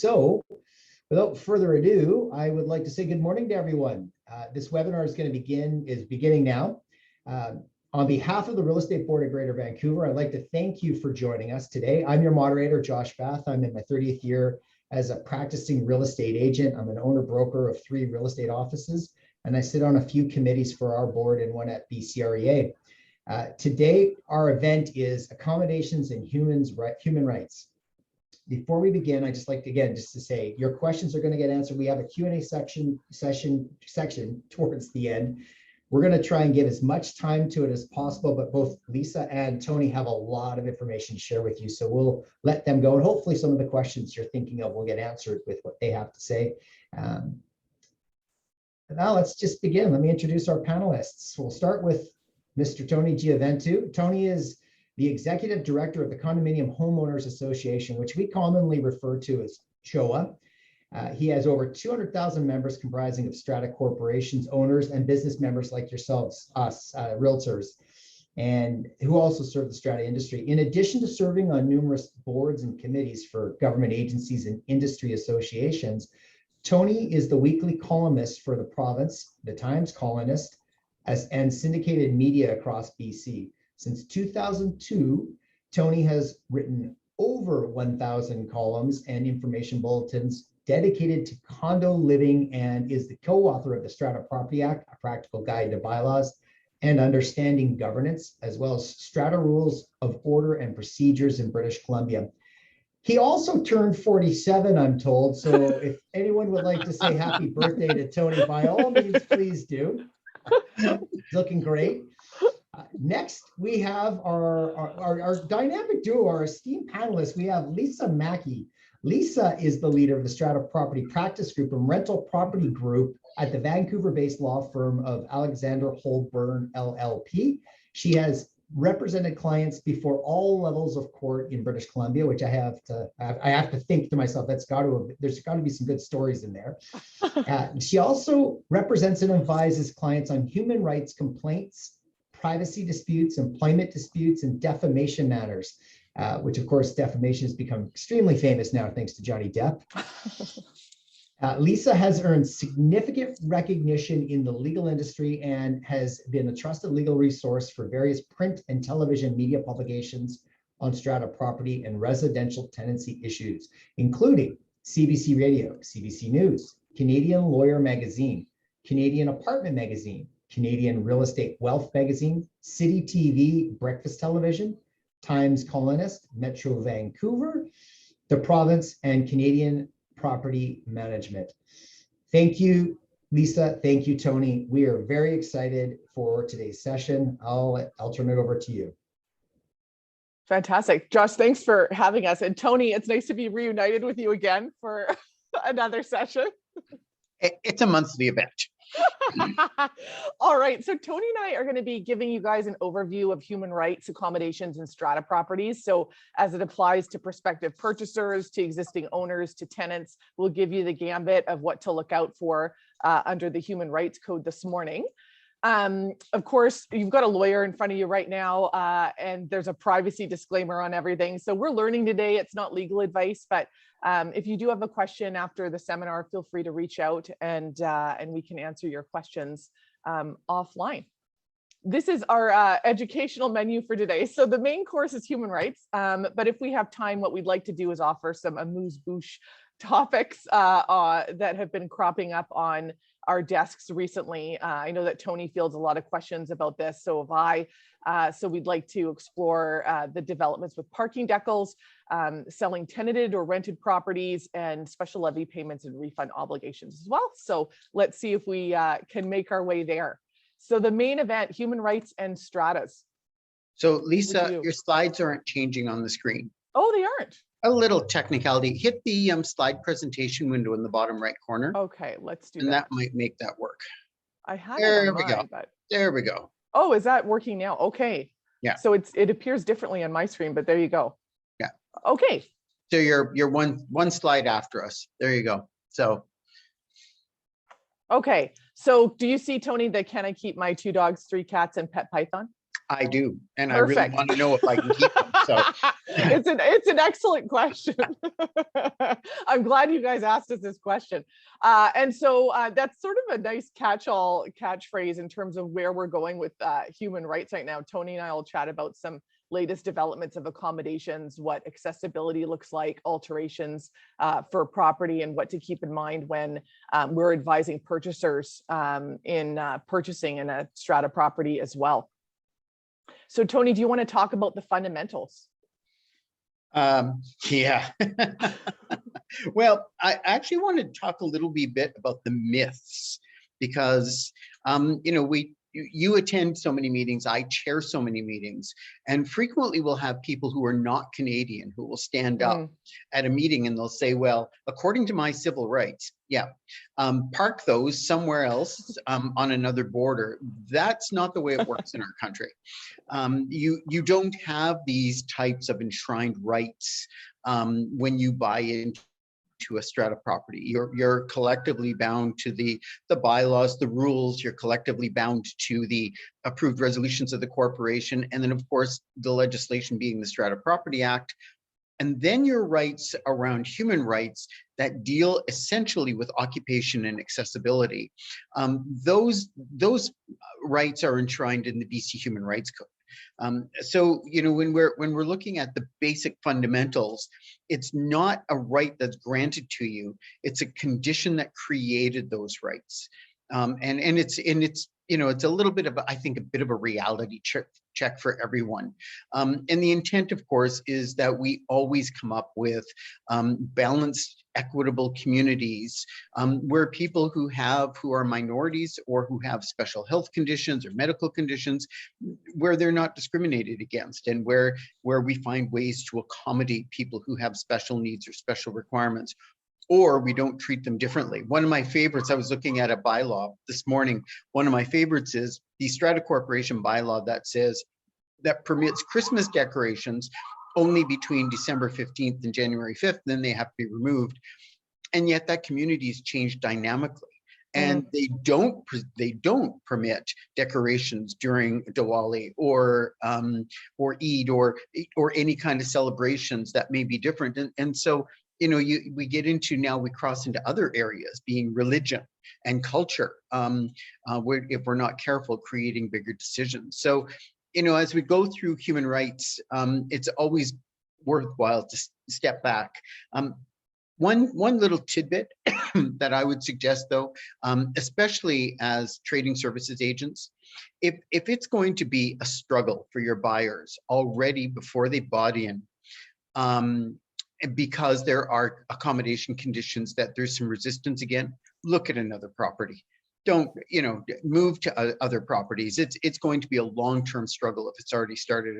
So, without further ado, I would like to say good morning to everyone. This webinar is beginning now. On behalf of the Real Estate Board of Greater Vancouver, I'd like to thank you for joining us today. I'm your moderator, Josh Bath. I'm in my 30th year as a practicing real estate agent. I'm an owner-broker of 3 real estate offices, and I sit on a few committees for our board and one at BCREA. Today, our event is Accommodations and Human Rights. Before we begin, I just like to, again, just to say your questions are going to get answered. We have a Q&A section towards the end. We're going to try and give as much time to it as possible, but both Lisa and Tony have a lot of information to share with you. So we'll let them go. And hopefully some of the questions you're thinking of will get answered with what they have to say. Now let's just begin. Let me introduce our panelists. We'll start with Mr. Tony Giaventu. Tony is the Executive Director of the Condominium Homeowners Association, which we commonly refer to as CHOA. He has over 200,000 members comprising of strata corporations, owners, and business members like yourselves, us, realtors, and who also serve the strata industry. In addition to serving on numerous boards and committees for government agencies and industry associations, Tony is the weekly columnist for the province, the Times columnist, and syndicated media across BC. Since 2002, Tony has written over 1,000 columns and information bulletins dedicated to condo living and is the co-author of the Strata Property Act, a practical guide to bylaws and understanding governance, as well as Strata Rules of Order and Procedures in British Columbia. He also turned 47, I'm told. So if anyone would like to say happy birthday to Tony, by all means, please do. He's looking great. Next, we have our dynamic duo, our esteemed panelists. We have Lisa Mackey. Lisa is the leader of the Strata Property Practice Group and Rental Property Group at the Vancouver-based law firm of Alexander Holburn LLP. She has represented clients before all levels of court in British Columbia, which I have to think to myself, there's got to be some good stories in there. She also represents and advises clients on human rights complaints, privacy disputes, employment disputes, and defamation matters, which of course defamation has become extremely famous now thanks to Johnny Depp. Lisa has earned significant recognition in the legal industry and has been a trusted legal resource for various print and television media publications on strata property and residential tenancy issues, including CBC Radio, CBC News, Canadian Lawyer Magazine, Canadian Apartment Magazine, Canadian Real Estate Wealth Magazine, City TV, Breakfast Television, Times Colonist, Metro Vancouver, the Province, and Canadian Property Management. Thank you, Lisa. Thank you, Tony. We are very excited for today's session. I'll turn it over to you. Fantastic. Josh, thanks for having us. And Tony, it's nice to be reunited with you again for another session. It's a monthly event. All right, so Tony and I are going to be giving you guys an overview of human rights, accommodations, and strata properties. So as it applies to prospective purchasers, to existing owners, to tenants, we'll give you the gambit of what to look out for under the Human Rights Code this morning. Of course, you've got a lawyer in front of you right now, and there's a privacy disclaimer on everything. So we're learning today. It's not legal advice, but if you do have a question after the seminar, feel free to reach out and we can answer your questions offline. This is our educational menu for today. So the main course is human rights, but if we have time, what we'd like to do is offer some amuse-bouche topics that have been cropping up on our desks recently. I know that Tony fields a lot of questions about this, so have I. So we'd like to explore the developments with parking decals, selling tenanted or rented properties, and special levy payments and refund obligations as well. So let's see if we can make our way there. So the main event, human rights and stratas. So Lisa, your slides aren't changing on the screen. Oh, they aren't. A little technicality. Hit the slide presentation window in the bottom right corner. Okay, let's do and that. And that might make that work. I had there it on we mine, go. But... There we go. Oh, is that working now? Okay. Yeah. So it appears differently on my screen, but there you go. Yeah. Okay. So you're one slide after us. There you go. So. Okay. So do you see, Tony, the Can I Keep My 2 Dogs, 3 Cats, and Pet Python? I do, and I really Perfect. want to know if I can keep them. So It's an excellent question. I'm glad you guys asked us this question. And so that's sort of a nice catch-all catchphrase in terms of where we're going with human rights right now. Tony and I will chat about some latest developments of accommodations, what accessibility looks like, alterations for property, and what to keep in mind when we're advising purchasers in purchasing in a strata property as well. So Tony, do you want to talk about the fundamentals? Yeah. Well, I actually want to talk a little bit about the myths, because you attend so many meetings, I chair so many meetings, and frequently we'll have people who are not Canadian who will stand up at a meeting and they'll say, well, according to my civil rights, park those somewhere else on another border. That's not the way it works in our country. You don't have these types of enshrined rights when you buy into a strata property. You're collectively bound to the bylaws, the rules. You're collectively bound to the approved resolutions of the corporation, and then of course the legislation being the Strata Property Act. And then your rights around human rights that deal essentially with occupation and accessibility. Those rights are enshrined in the BC Human Rights Code. So when we're looking at the basic fundamentals, it's not a right that's granted to you. It's a condition that created those rights, and it's it's a little bit of, I think, a bit of a reality check for everyone. And the intent, of course, is that we always come up with balanced, equitable communities where people who are minorities or who have special health conditions or medical conditions, where they're not discriminated against, and where we find ways to accommodate people who have special needs or special requirements, or we don't treat them differently. One of my favorites, I was looking at a bylaw this morning. One of my favorites is the Strata Corporation bylaw that permits Christmas decorations only between December 15th and January 5th, then they have to be removed. And yet that community has changed dynamically. And they don't permit decorations during Diwali or Eid or any kind of celebrations that may be different. And so we get into, now we cross into other areas, being religion and culture, if we're not careful, creating bigger decisions. So, as we go through human rights, it's always worthwhile to step back. One little tidbit that I would suggest, though, especially as trading services agents, if it's going to be a struggle for your buyers already before they bought in, because there are accommodation conditions that there's some resistance again, look at another property. Don't move to other properties. It's going to be a long-term struggle if it's already started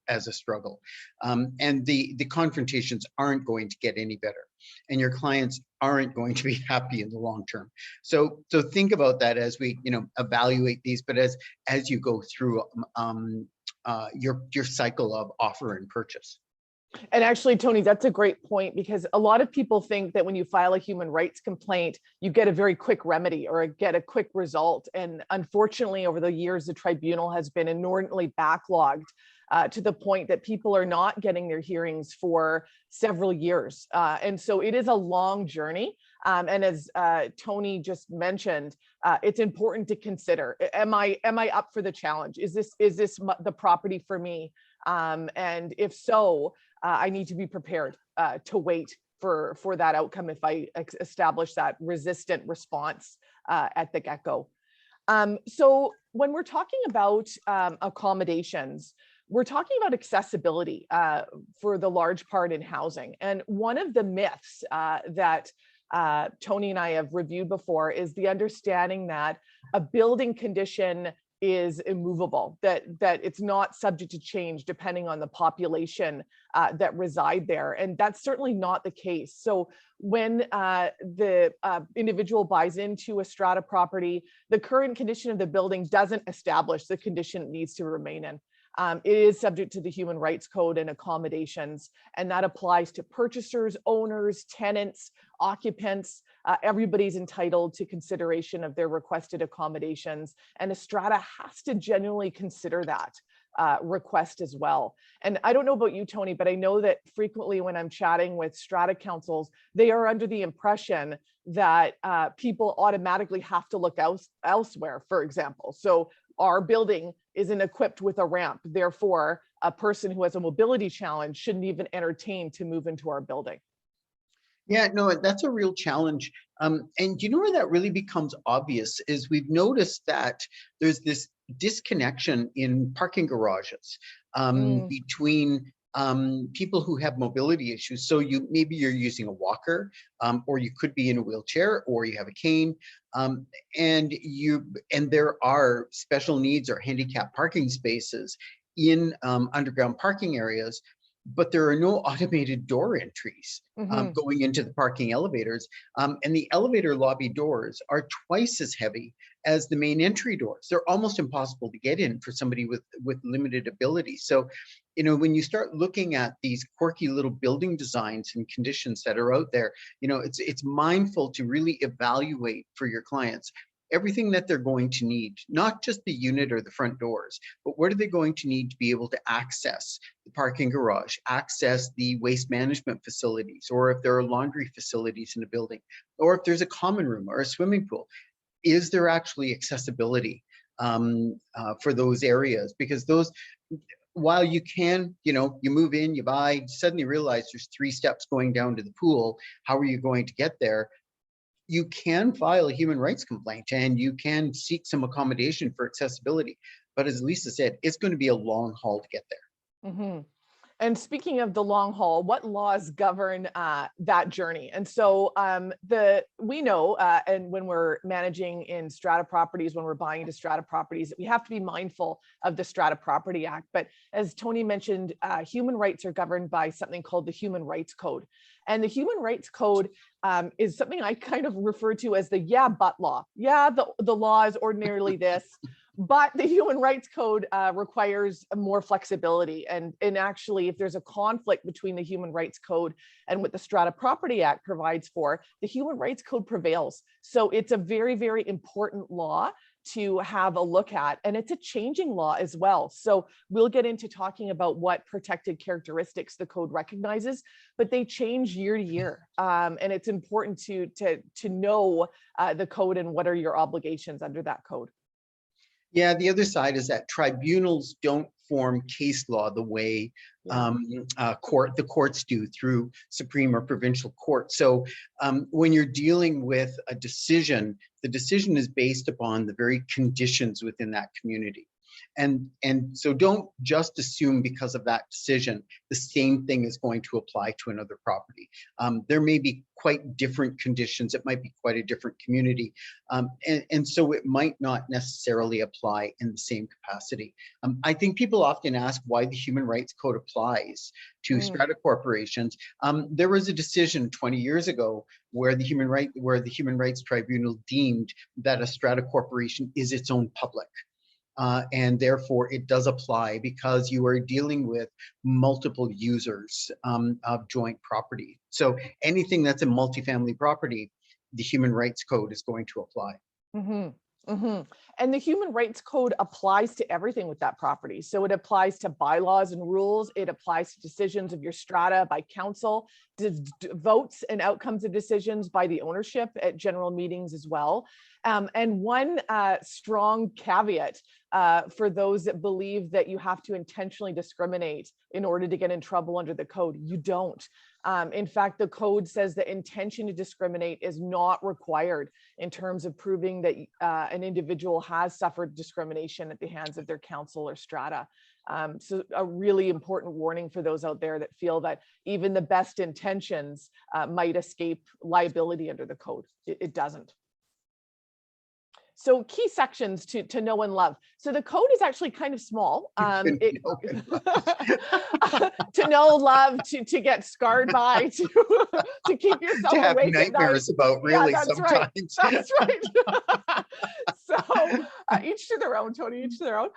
as a struggle, and the confrontations aren't going to get any better, and your clients aren't going to be happy in the long term. So think about that as we evaluate these, but as you go through your cycle of offer and purchase. And actually, Tony, that's a great point, because a lot of people think that when you file a human rights complaint, you get a very quick remedy or get a quick result. And unfortunately, over the years, the tribunal has been inordinately backlogged to the point that people are not getting their hearings for several years. And so it is a long journey. And as Tony just mentioned, it's important to consider, am I up for the challenge? Is this the property for me? And if so, I need to be prepared to wait for that outcome if I establish that resistant response at the get-go. So when we're talking about accommodations, we're talking about accessibility for the large part in housing. And one of the myths that Tony and I have reviewed before is the understanding that a building condition is immovable, that it's not subject to change depending on the population that reside there. And that's certainly not the case. So when the individual buys into a strata property, the current condition of the building doesn't establish the condition it needs to remain in. It is subject to the Human Rights Code and accommodations, and that applies to purchasers, owners, tenants, occupants. Everybody's entitled to consideration of their requested accommodations, and a strata has to genuinely consider that. request as well. And I don't know about you, Tony, but I know that frequently when I'm chatting with strata councils, they are under the impression that people automatically have to look elsewhere, for example. So our building isn't equipped with a ramp. Therefore, a person who has a mobility challenge shouldn't even entertain to move into our building. Yeah, no, that's a real challenge. And you know where that really becomes obvious is we've noticed that there's this disconnection in parking garages between people who have mobility issues. So maybe you're using a walker, or you could be in a wheelchair, or you have a cane, and there are special needs or handicap parking spaces in underground parking areas, but there are no automated door entries going into the parking elevators. And the elevator lobby doors are twice as heavy as the main entry doors. They're almost impossible to get in for somebody with limited ability. So, you know, when you start looking at these quirky little building designs and conditions that are out there, you know, it's mindful to really evaluate for your clients everything that they're going to need, not just the unit or the front doors, but what are they going to need to be able to access the parking garage, access the waste management facilities, or if there are laundry facilities in a building, or if there's a common room or a swimming pool. Is there actually accessibility for those areas? Because those, while you can, you know, you move in, you buy, you suddenly realize there's 3 steps going down to the pool. How are you going to get there? You can file a human rights complaint and you can seek some accommodation for accessibility. But as Lisa said, it's going to be a long haul to get there. And speaking of the long haul, what laws govern that journey? And so we know, and when we're managing in strata properties, when we're buying into strata properties, we have to be mindful of the Strata Property Act. But as Tony mentioned, human rights are governed by something called the Human Rights Code. And the Human Rights Code is something I kind of refer to as the yeah, but law. Yeah, the law is ordinarily this, but the Human Rights Code requires more flexibility. And actually, if there's a conflict between the Human Rights Code and what the Strata Property Act provides for, the Human Rights Code prevails. So it's a very, very important law to have a look at, and it's a changing law as well. So we'll get into talking about what protected characteristics the code recognizes, but they change year to year, and it's important to know the code and what are your obligations under that code. Yeah, the other side is that tribunals don't form case law the way the courts do through Supreme or provincial court. So when you're dealing with a decision, the decision is based upon the very conditions within that community. And so don't just assume because of that decision, the same thing is going to apply to another property. There may be quite different conditions. It might be quite a different community. And so it might not necessarily apply in the same capacity. I think people often ask why the Human Rights Code applies to strata corporations. There was a decision 20 years ago where the Human Rights Tribunal deemed that a strata corporation is its own public. And therefore it does apply because you are dealing with multiple users of joint property. So anything that's a multifamily property, the Human Rights Code is going to apply. And the Human Rights Code applies to everything with that property. So it applies to bylaws and rules. It applies to decisions of your strata by council, votes and outcomes of decisions by the ownership at general meetings as well. And one strong caveat for those that believe that you have to intentionally discriminate in order to get in trouble under the code, you don't. In fact, the code says that intention to discriminate is not required in terms of proving that an individual has suffered discrimination at the hands of their council or strata. So a really important warning for those out there that feel that even the best intentions might escape liability under the code. It doesn't. So key sections to know and love. So the code is actually kind of small. To know, love, to get scarred by, to keep yourself to have awake nightmares at night. about, really, yeah, that's sometimes. Right. That's right. So each to their own, Tony, each to their own.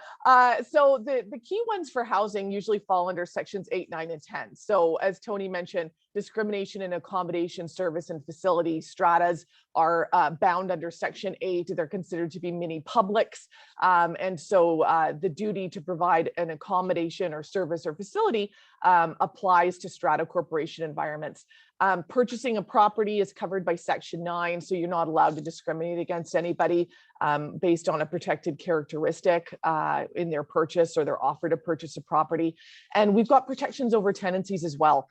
So the key ones for housing usually fall under sections 8, 9, and 10. So as Tony mentioned, discrimination in accommodation, service, and facility stratas are bound under Section 8. They're considered to be mini publics. And so the duty to provide an accommodation or service or facility applies to strata corporation environments. Purchasing a property is covered by Section 9, so you're not allowed to discriminate against anybody based on a protected characteristic in their purchase or their offer to purchase a property. And we've got protections over tenancies as well.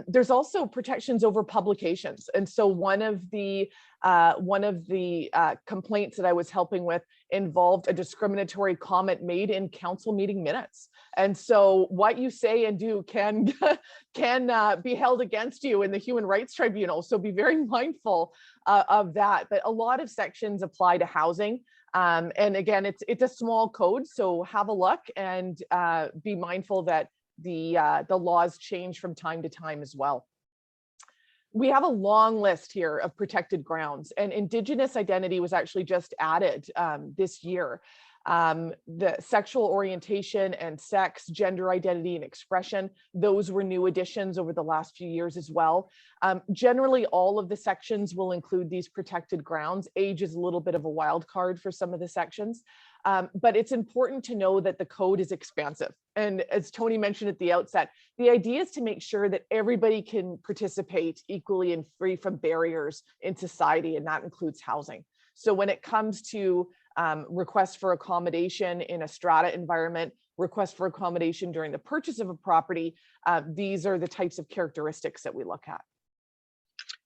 There's also protections over publications. And so one of the complaints that I was helping with involved a discriminatory comment made in council meeting minutes. And so what you say and do can be held against you in the Human Rights Tribunal. So be very mindful of that. But a lot of sections apply to housing. And again, it's a small code, so have a look and be mindful that the laws change from time to time as well. We have a long list here of protected grounds, and Indigenous identity was actually just added this year. The sexual orientation and sex, gender identity and expression, those were new additions over the last few years as well. Generally, all of the sections will include these protected grounds. Age is a little bit of a wild card for some of the sections. But it's important to know that the code is expansive. And as Tony mentioned at the outset, the idea is to make sure that everybody can participate equally and free from barriers in society, and that includes housing. So when it comes to requests for accommodation in a strata environment, requests for accommodation during the purchase of a property, these are the types of characteristics that we look at.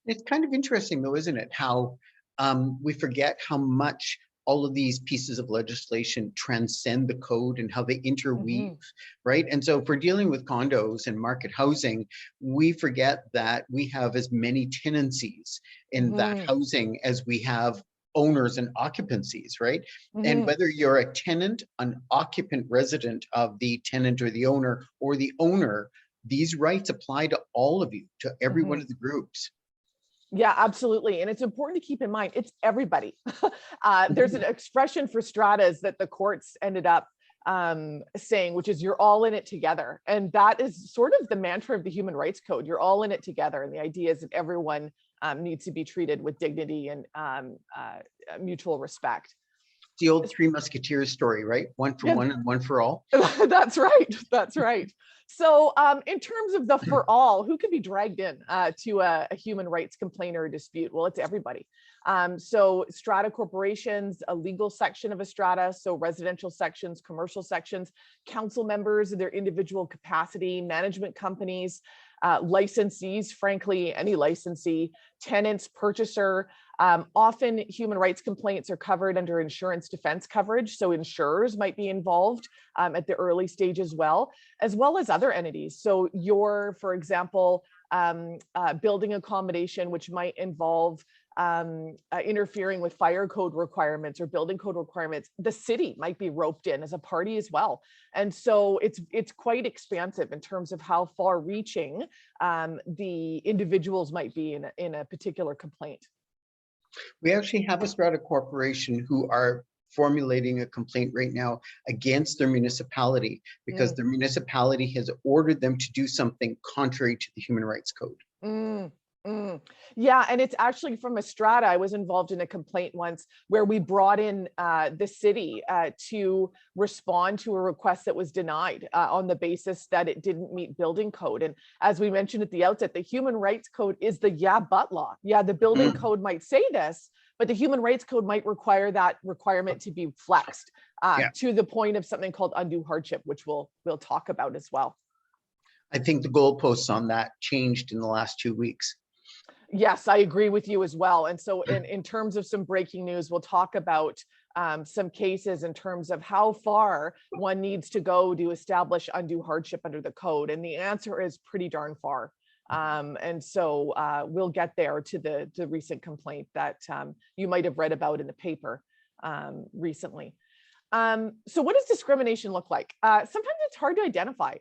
It's kind of interesting though, isn't it? How we forget how much all of these pieces of legislation transcend the code and how they interweave, right? And so if we're dealing with condos and market housing, we forget that we have as many tenancies in that housing as we have owners and occupancies, right? And whether you're a tenant, an occupant resident of the tenant or the owner, these rights apply to all of you, to every one of the groups. Yeah, absolutely. And it's important to keep in mind, it's everybody. There's an expression for stratas that the courts ended up saying, which is you're all in it together. And that is sort of the mantra of the Human Rights Code. You're all in it together. And the idea is that everyone needs to be treated with dignity and mutual respect. The old Three Musketeers story, right? One for one and one for all. That's right. That's right. So in terms of the for all, who can be dragged in to a human rights complaint or a dispute? Well, it's everybody. So strata corporations, a legal section of a strata, so residential sections, commercial sections, council members in their individual capacity, management companies, licensees, frankly, any licensee, tenants, purchaser. Often human rights complaints are covered under insurance defense coverage. So insurers might be involved at the early stage as well as other entities. So you're, for example, building accommodation, which might involve interfering with fire code requirements or building code requirements, the city might be roped in as a party as well. And so it's quite expansive in terms of how far reaching the individuals might be in a particular complaint. We actually have a strata corporation who are formulating a complaint right now against their municipality because their municipality has ordered them to do something contrary to the Human Rights Code. Yeah, and it's actually from a strata. I was involved in a complaint once where we brought in the city to respond to a request that was denied on the basis that it didn't meet building code. And as we mentioned at the outset, the Human Rights Code is the yeah, but law. Yeah, the building code might say this, but the Human Rights Code might require that requirement to be flexed to the point of something called undue hardship, which we'll talk about as well. I think the goalposts on that changed in the last 2 weeks. Yes, I agree with you as well. And so in terms of some breaking news, we'll talk about some cases in terms of how far one needs to go to establish undue hardship under the code. And the answer is pretty darn far. And so we'll get there to the recent complaint that you might have read about in the paper recently. So what does discrimination look like? Sometimes it's hard to identify.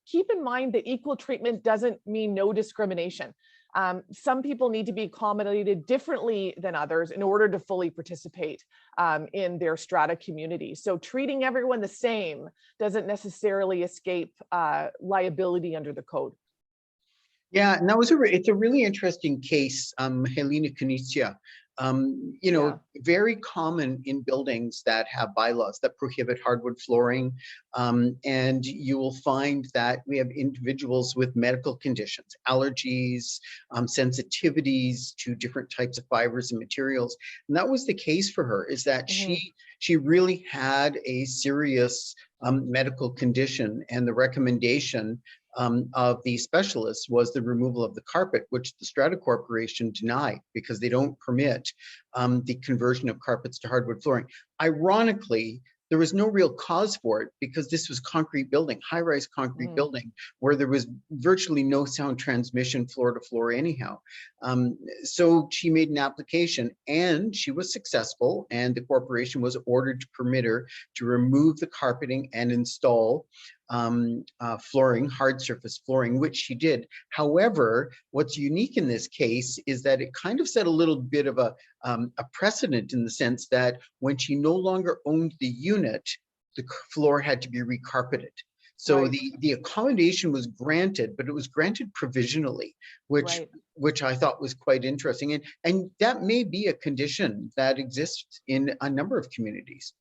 Keep in mind that equal treatment doesn't mean no discrimination. Some people need to be accommodated differently than others in order to fully participate in their strata community. So treating everyone the same doesn't necessarily escape liability under the code. Yeah, and it's a really interesting case, Helena Canicia. Yeah. Very common in buildings that have bylaws that prohibit hardwood flooring. And you will find that we have individuals with medical conditions, allergies, sensitivities to different types of fibers and materials. And that was the case for her, is that she really had a serious medical condition, and the recommendation of the specialists was the removal of the carpet, which the Strata Corporation denied because they don't permit the conversion of carpets to hardwood flooring. Ironically, there was no real cause for it because this was concrete building, high-rise concrete building, where there was virtually no sound transmission floor to floor anyhow. So she made an application and she was successful, and the corporation was ordered to permit her to remove the carpeting and install flooring, hard surface flooring, which she did. However, what's unique in this case is that it kind of set a little bit of a precedent, in the sense that when she no longer owned the unit, the floor had to be recarpeted. So the accommodation was granted, but it was granted provisionally, which I thought was quite interesting. And that may be a condition that exists in a number of communities.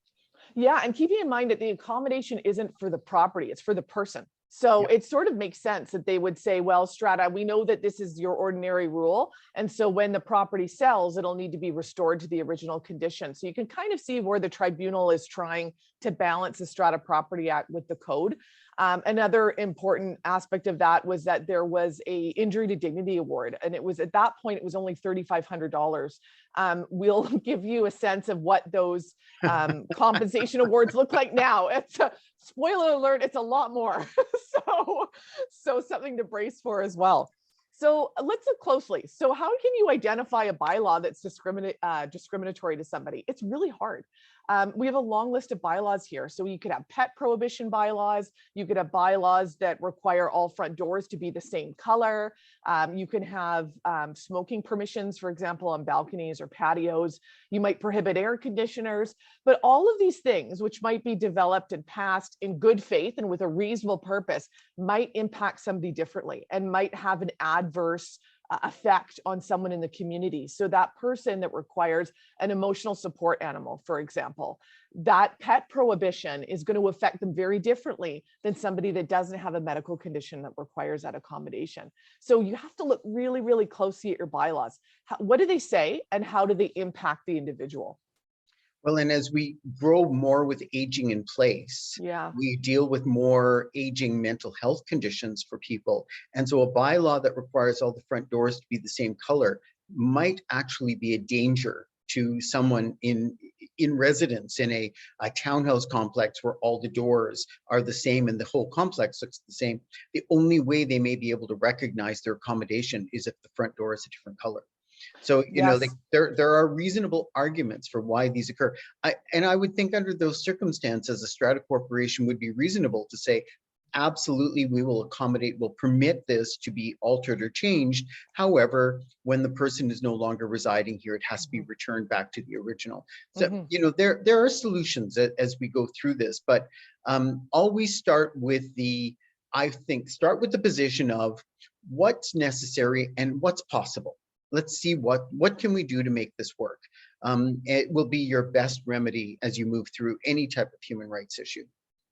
Yeah, and keeping in mind that the accommodation isn't for the property, it's for the person. So it sort of makes sense that they would say, well, Strata, we know that this is your ordinary rule. And so when the property sells, it'll need to be restored to the original condition. So you can kind of see where the tribunal is trying to balance the Strata Property Act with the code. Another important aspect of that was that there was a injury to dignity award, and it was at that point it was only $3,500. We'll give you a sense of what those compensation awards look like now. It's a spoiler alert, it's a lot more. so something to brace for as well. So let's look closely. So how can you identify a bylaw that's discriminatory to somebody? It's really hard. We have a long list of bylaws here. So you could have pet prohibition bylaws. You could have bylaws that require all front doors to be the same color. You can have smoking permissions, for example, on balconies or patios. You might prohibit air conditioners. But all of these things, which might be developed and passed in good faith and with a reasonable purpose, might impact somebody differently and might have an adverse effect on someone in the community. So that person that requires an emotional support animal, for example, that pet prohibition is going to affect them very differently than somebody that doesn't have a medical condition that requires that accommodation. So you have to look really, really closely at your bylaws. What do they say and how do they impact the individual? Well, and as we grow more with aging in place, we deal with more aging mental health conditions for people. And so a bylaw that requires all the front doors to be the same color might actually be a danger to someone in residence in a townhouse complex where all the doors are the same and the whole complex looks the same. The only way they may be able to recognize their accommodation is if the front door is a different color. So, there are reasonable arguments for why these occur. I would think under those circumstances, a Strata Corporation would be reasonable to say, absolutely, we will accommodate, we'll permit this to be altered or changed. However, when the person is no longer residing here, it has to be returned back to the original. So, there are solutions as we go through this, but always start with the position of what's necessary and what's possible. Let's see what can we do to make this work. It will be your best remedy as you move through any type of human rights issue.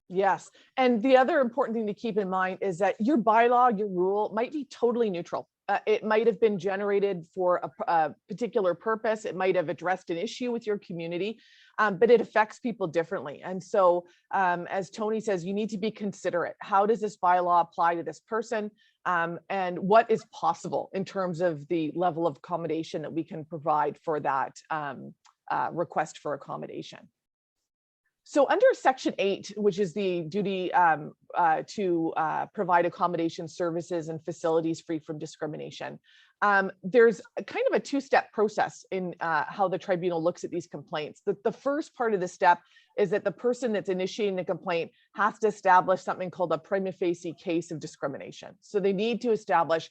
Yes. And the other important thing to keep in mind is that your bylaw, your rule might be totally neutral. It might have been generated for a particular purpose. It might have addressed an issue with your community, but it affects people differently. And so, as Tony says, you need to be considerate. How does this bylaw apply to this person? And what is possible in terms of the level of accommodation that we can provide for that request for accommodation? So under Section 8, which is the duty to provide accommodation services and facilities free from discrimination, there's a kind of a two-step process in how the tribunal looks at these complaints. The first part of the step is that the person that's initiating the complaint has to establish something called a prima facie case of discrimination. So they need to establish,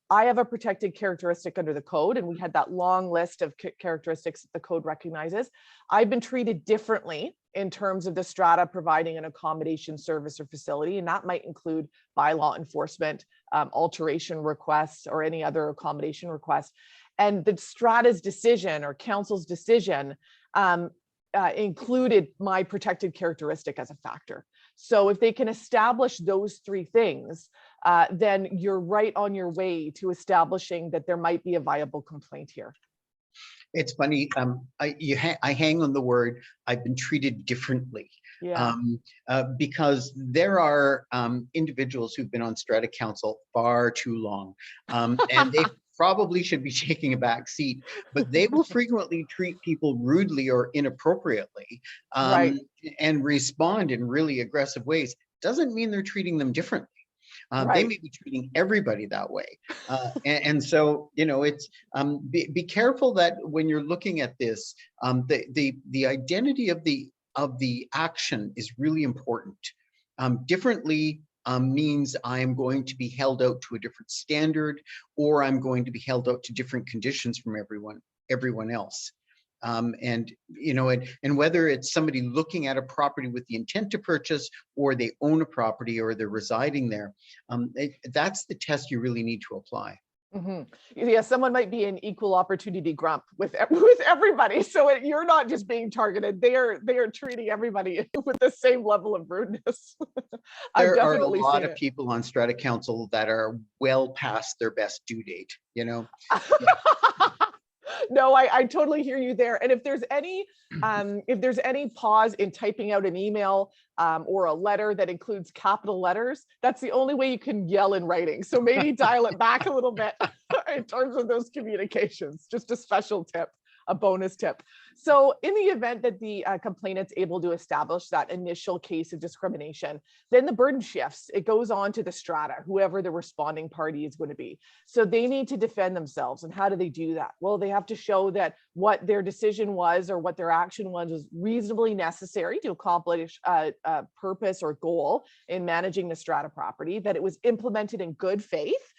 I have a protected characteristic under the code, and we had that long list of characteristics that the code recognizes. I've been treated differently in terms of the strata providing an accommodation service or facility, and that might include bylaw enforcement, alteration requests, or any other accommodation request. And the strata's decision or council's decision included my protected characteristic as a factor. So if they can establish those three things, then you're right on your way to establishing that there might be a viable complaint here. It's funny, I hang on the word, I've been treated differently. Yeah. Because there are individuals who've been on Strata Council far too long, and they probably should be taking a back seat, but they will frequently treat people rudely or inappropriately, Right. and respond in really aggressive ways. Doesn't mean they're treating them differently. They Right. may be treating everybody that way. And so, you know, it's be careful that when you're looking at this, the identity of the action is really important. Differently means I'm going to be held out to a different standard, or I'm going to be held out to different conditions from everyone else. And you know, and whether it's somebody looking at a property with the intent to purchase, or they own a property, or they're residing there, that's the test you really need to apply. Mm-hmm. Yeah, someone might be an equal opportunity grump with everybody. So you're not just being targeted; they are treating everybody with the same level of rudeness. There are a lot of people on Strata Council that are well past their best due date. You know. No, I totally hear you there. And if there's any pause in typing out an email or a letter that includes capital letters, that's the only way you can yell in writing. So maybe dial it back a little bit in terms of those communications. Just a special tip, a bonus tip. So in the event that the complainant's able to establish that initial case of discrimination, then the burden shifts. It goes on to the strata, whoever the responding party is going to be. So they need to defend themselves. And how do they do that? Well, they have to show that what their decision was or what their action was reasonably necessary to accomplish a purpose or goal in managing the strata property, that it was implemented in good faith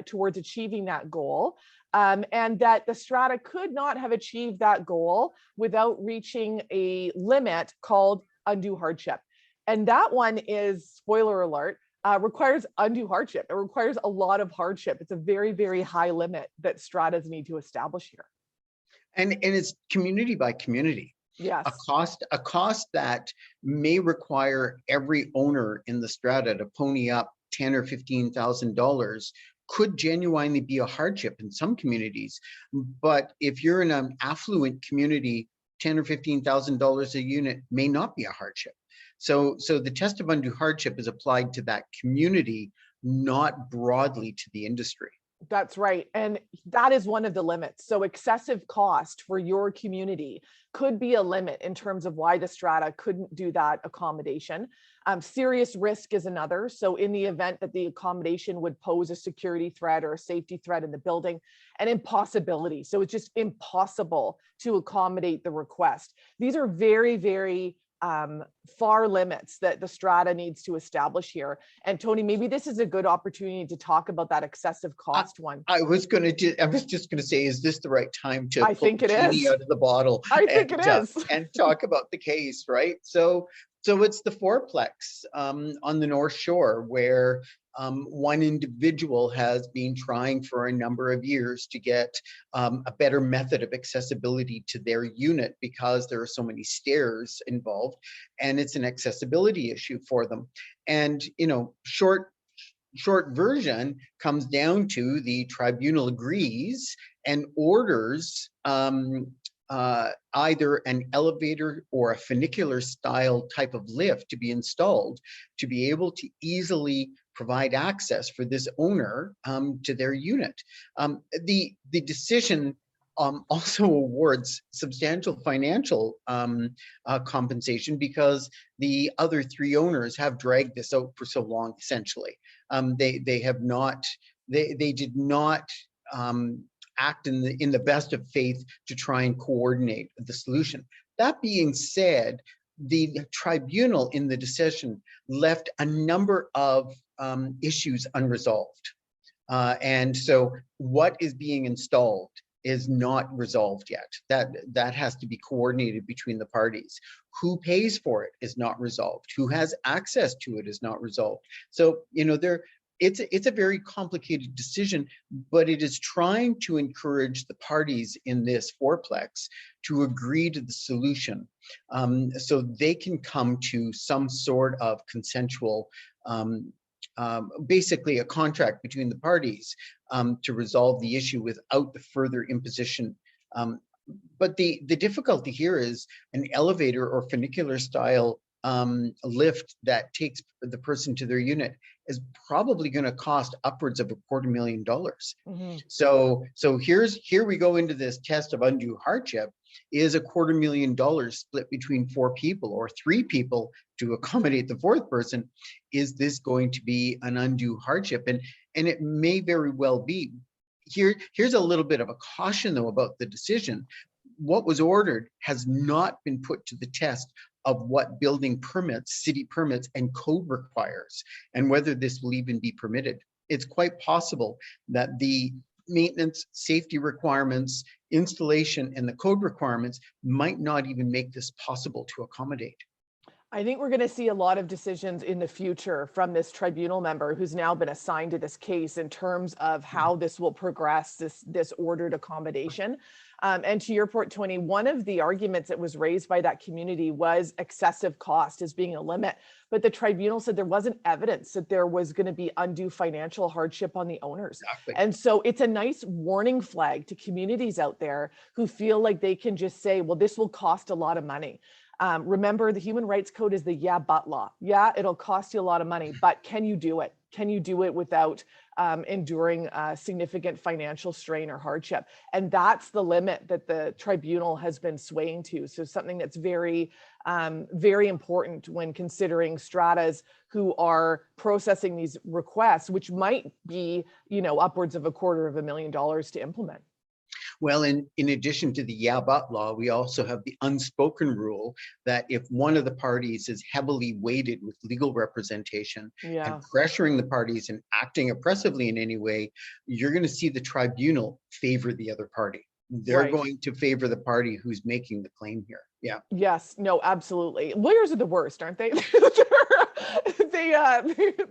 towards achieving that goal. And that the strata could not have achieved that goal without reaching a limit called undue hardship. And that one is, spoiler alert, requires undue hardship. It requires a lot of hardship. It's a very, very high limit that stratas need to establish here. And it's community by community. Yes. A cost that may require every owner in the strata to pony up $10,000 or $15,000 could genuinely be a hardship in some communities. But if you're in an affluent community, $10,000 or $15,000 a unit may not be a hardship. So the test of undue hardship is applied to that community, not broadly to the industry. That's right. And that is one of the limits. So excessive cost for your community could be a limit in terms of why the strata couldn't do that accommodation. Serious risk is another. So in the event that the accommodation would pose a security threat or a safety threat in the building, an impossibility. So it's just impossible to accommodate the request. These are very, very far limits that the strata needs to establish here. And Tony, maybe this is a good opportunity to talk about that excessive cost one. I was just gonna say, is this the right time to I think it is out of the bottle? I think it is. And talk about the case, right? So it's the fourplex on the North Shore, where one individual has been trying for a number of years to get a better method of accessibility to their unit, because there are so many stairs involved, and it's an accessibility issue for them. And you know, short version comes down to the tribunal agrees and orders either an elevator or a funicular style type of lift to be installed to be able to easily provide access for this owner to their unit. The decision also awards substantial financial compensation, because the other three owners have dragged this out for so long. Essentially, they did not act in the best of faith to try and coordinate the solution. That being said, the tribunal in the decision left a number of issues unresolved. And so what is being installed is not resolved yet. That has to be coordinated between the parties. Who pays for it is not resolved. Who has access to it is not resolved. So, it's a very complicated decision, but it is trying to encourage the parties in this fourplex to agree to the solution, so they can come to some sort of consensual, basically a contract between the parties, to resolve the issue without the further imposition. But the difficulty here is an elevator or funicular style lift that takes the person to their unit is probably going to cost upwards of $250,000. Mhm. So here we go into this test of undue hardship. Is $250,000 split between 4 people or 3 people to accommodate the 4th person? Is this going to be an undue hardship? And it may very well be. Here's a little bit of a caution though about the decision. What was ordered has not been put to the test of what building permits, city permits, and code requires, and whether this will even be permitted. It's quite possible that the maintenance, safety requirements, installation, and the code requirements might not even make this possible to accommodate. I think we're going to see a lot of decisions in the future from this tribunal member who's now been assigned to this case in terms of how this will progress, this ordered accommodation. And to your point, Tony, one of the arguments that was raised by that community was excessive cost as being a limit. But the tribunal said there wasn't evidence that there was going to be undue financial hardship on the owners. Exactly. And so it's a nice warning flag to communities out there who feel like they can just say, well, this will cost a lot of money. Remember, the Human Rights Code is the yeah, but law. Yeah, it'll cost you a lot of money, but can you do it? Can you do it without enduring significant financial strain or hardship? And that's the limit that the tribunal has been swaying to. So something that's very, very important when considering stratas who are processing these requests, which might be, upwards of $250,000 to implement. Well, in addition to the yeah, but law, we also have the unspoken rule that if one of the parties is heavily weighted with legal representation and pressuring the parties and acting oppressively in any way, you're going to see the tribunal favor the other party. They're going to favor the party who's making the claim here. Yeah. Yes. No, absolutely. Lawyers are the worst, aren't they?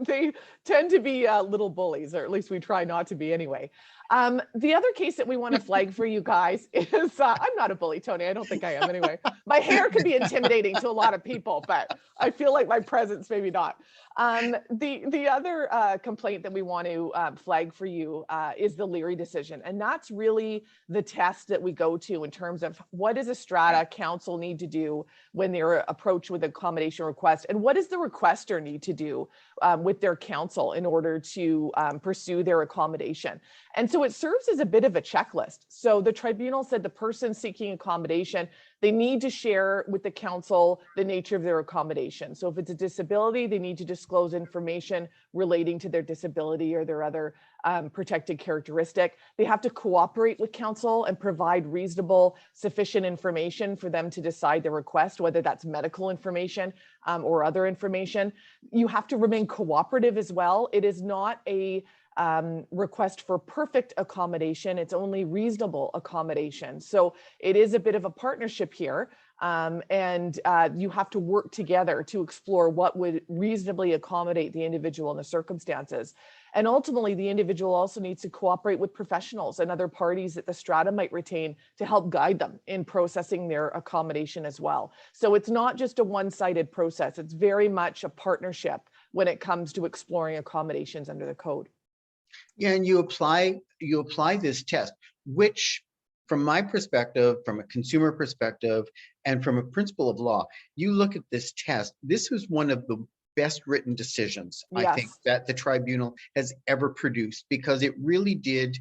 They tend to be little bullies, or at least we try not to be anyway. The other case that we want to flag for you guys is, I'm not a bully, Tony. I don't think I am anyway. My hair can be intimidating to a lot of people, but I feel like my presence, maybe not. The other complaint that we want to flag for you is the Leary decision. And that's really the test that we go to in terms of what does a strata council need to do when they're approached with an accommodation request, and what does the requester need to do with their council in order to pursue their accommodation. And so it serves as a bit of a checklist. So the tribunal said the person seeking accommodation, they need to share with the council the nature of their accommodation. So if it's a disability, they need to disclose information relating to their disability or their other protected characteristic. They have to cooperate with council and provide reasonable, sufficient information for them to decide the request, whether that's medical information or other information. You have to remain cooperative as well. It is not a request for perfect accommodation. It's only reasonable accommodation. So it is a bit of a partnership here. And you have to work together to explore what would reasonably accommodate the individual and the circumstances. And ultimately, the individual also needs to cooperate with professionals and other parties that the strata might retain to help guide them in processing their accommodation as well. So it's not just a one-sided process. It's very much a partnership when it comes to exploring accommodations under the code. Yeah, and you apply this test, which from my perspective, from a consumer perspective, and from a principle of law, you look at this test, this was one of the best written decisions, I think, that the tribunal has ever produced, because it really did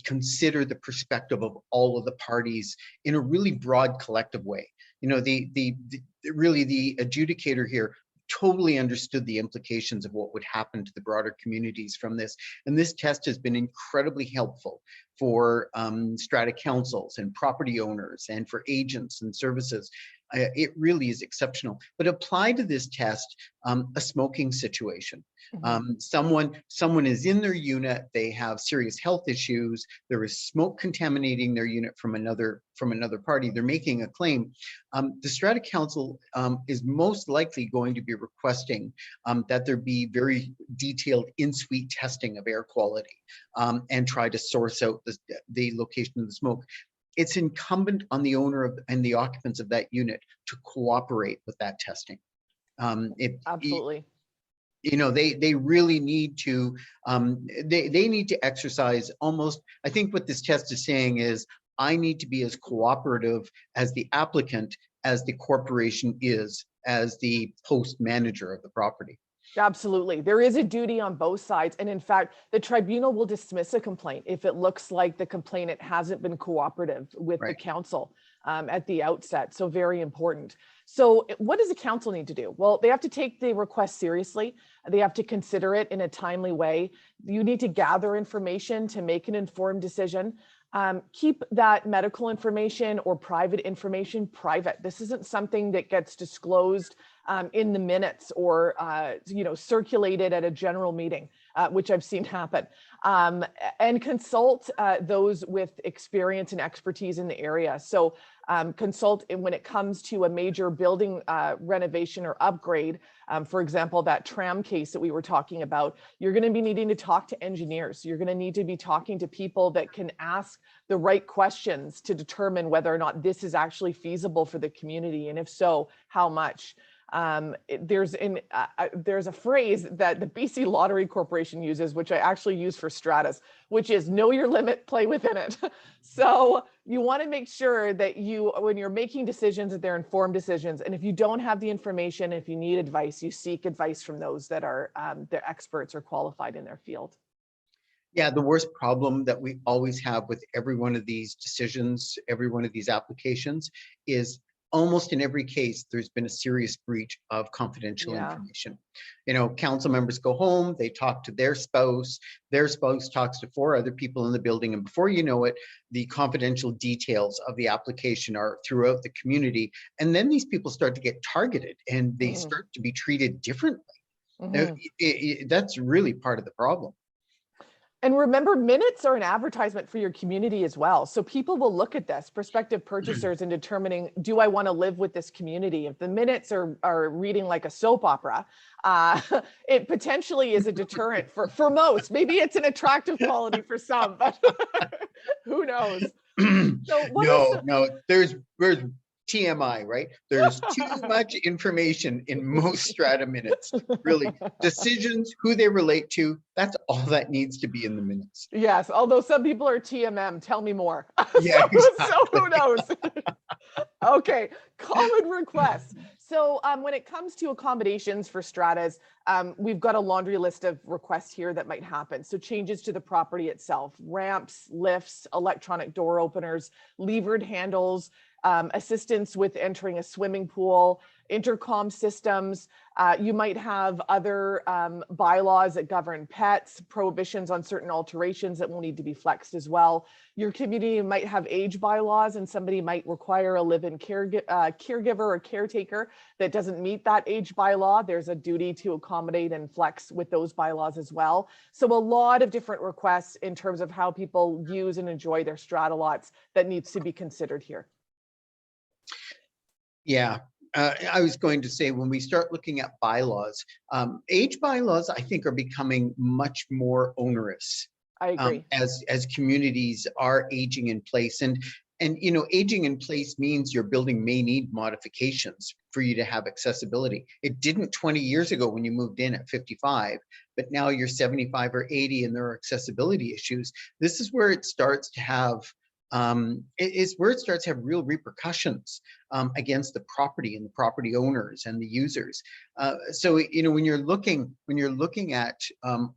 consider the perspective of all of the parties in a really broad collective way. Really the adjudicator here totally understood the implications of what would happen to the broader communities from this. And this test has been incredibly helpful for strata councils and property owners and for agents and services. It really is exceptional. But apply to this test a smoking situation. Someone is in their unit, they have serious health issues, there is smoke contaminating their unit from another party, they're making a claim. The strata council is most likely going to be requesting that there be very detailed in-suite testing of air quality and try to source out the location of the smoke. It's incumbent on the owner and the occupants of that unit to cooperate with that testing. Absolutely. They really need to, they need to exercise almost, I think what this test is saying is, I need to be as cooperative as the applicant, as the corporation is, as the post manager of the property. Absolutely. There is a duty on both sides. And in fact, the tribunal will dismiss a complaint if it looks like the complainant hasn't been cooperative with the council at the outset. So very important. So what does the council need to do? Well, they have to take the request seriously. They have to consider it in a timely way. You need to gather information to make an informed decision. Keep that medical information or private information private. This isn't something that gets disclosed in the minutes or circulated at a general meeting, which I've seen happen. And consult those with experience and expertise in the area. So consult when it comes to a major building renovation or upgrade. For example, that tram case that we were talking about, you're going to be needing to talk to engineers. You're going to need to be talking to people that can ask the right questions to determine whether or not this is actually feasible for the community, and if so, how much. There's a phrase that the BC Lottery Corporation uses, which I actually use for stratas, which is know your limit, play within it. So you want to make sure that when you're making decisions, that they're informed decisions. And if you don't have the information, if you need advice, you seek advice from those that are the experts or qualified in their field. Yeah, the worst problem that we always have with every one of these decisions, every one of these applications, is almost in every case, there's been a serious breach of confidential information. Council members go home, they talk to their spouse talks to 4 other people in the building, and before you know it, the confidential details of the application are throughout the community. And then these people start to get targeted and they start to be treated differently. That's really part of the problem. And remember, minutes are an advertisement for your community as well. So people will look at this, prospective purchasers, in determining, do I want to live with this community? If the minutes are reading like a soap opera, it potentially is a deterrent for most. Maybe it's an attractive quality for some, but who knows? So there's TMI, right? There's too much information in most strata minutes. Really, decisions, who they relate to, that's all that needs to be in the minutes. Yes, although some people are TMM, tell me more. Yeah, exactly. So who knows? Okay, common requests. So when it comes to accommodations for stratas, we've got a laundry list of requests here that might happen. So changes to the property itself, ramps, lifts, electronic door openers, levered handles, assistance with entering a swimming pool, intercom systems. You might have other bylaws that govern pets, prohibitions on certain alterations that will need to be flexed as well. Your community might have age bylaws, and somebody might require a live-in caregiver or caretaker that doesn't meet that age bylaw. There's a duty to accommodate and flex with those bylaws as well. So a lot of different requests in terms of how people use and enjoy their strata lots that needs to be considered here. Yeah, I was going to say, when we start looking at bylaws, age bylaws, I think, are becoming much more onerous. I agree. As communities are aging in place, and aging in place means your building may need modifications for you to have accessibility. It didn't 20 years ago when you moved in at 55, but now you're 75 or 80 and there are accessibility issues. This is where it starts to have real repercussions against the property and the property owners and the users. So when you're looking at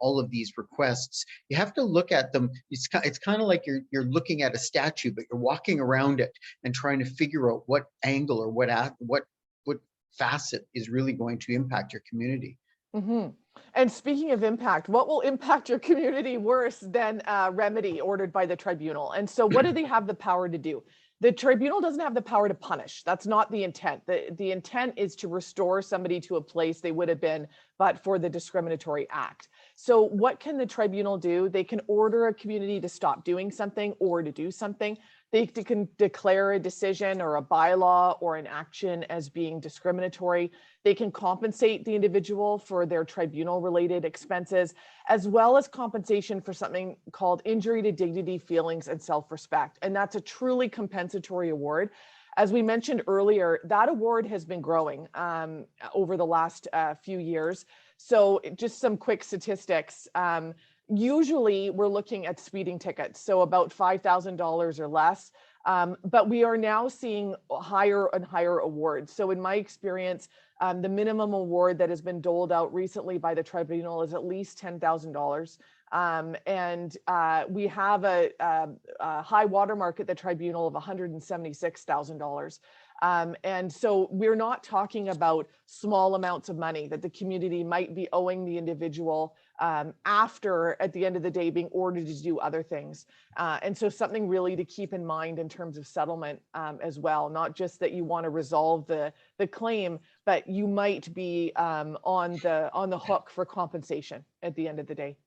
all of these requests, you have to look at them. It's kind of like you're looking at a statue, but you're walking around it and trying to figure out what angle or what facet is really going to impact your community. And speaking of impact, what will impact your community worse than a remedy ordered by the tribunal? And so what do they have the power to do? The tribunal doesn't have the power to punish. That's not the intent. The intent is to restore somebody to a place they would have been, but for the discriminatory act. So what can the tribunal do? They can order a community to stop doing something or to do something. They can declare a decision or a bylaw or an action as being discriminatory. They can compensate the individual for their tribunal-related expenses, as well as compensation for something called injury to dignity, feelings, and self-respect. And that's a truly compensatory award. As we mentioned earlier, that award has been growing over the last few years. So just some quick statistics. Usually we're looking at speeding tickets, so about $5,000 or less. But we are now seeing higher and higher awards. So in my experience, the minimum award that has been doled out recently by the tribunal is at least $10,000. And we have a high watermark at the tribunal of $176,000. And so we're not talking about small amounts of money that the community might be owing the individual after, at the end of the day, being ordered to do other things. And so something really to keep in mind in terms of settlement as well, not just that you want to resolve the claim, but you might be on the hook for compensation at the end of the day.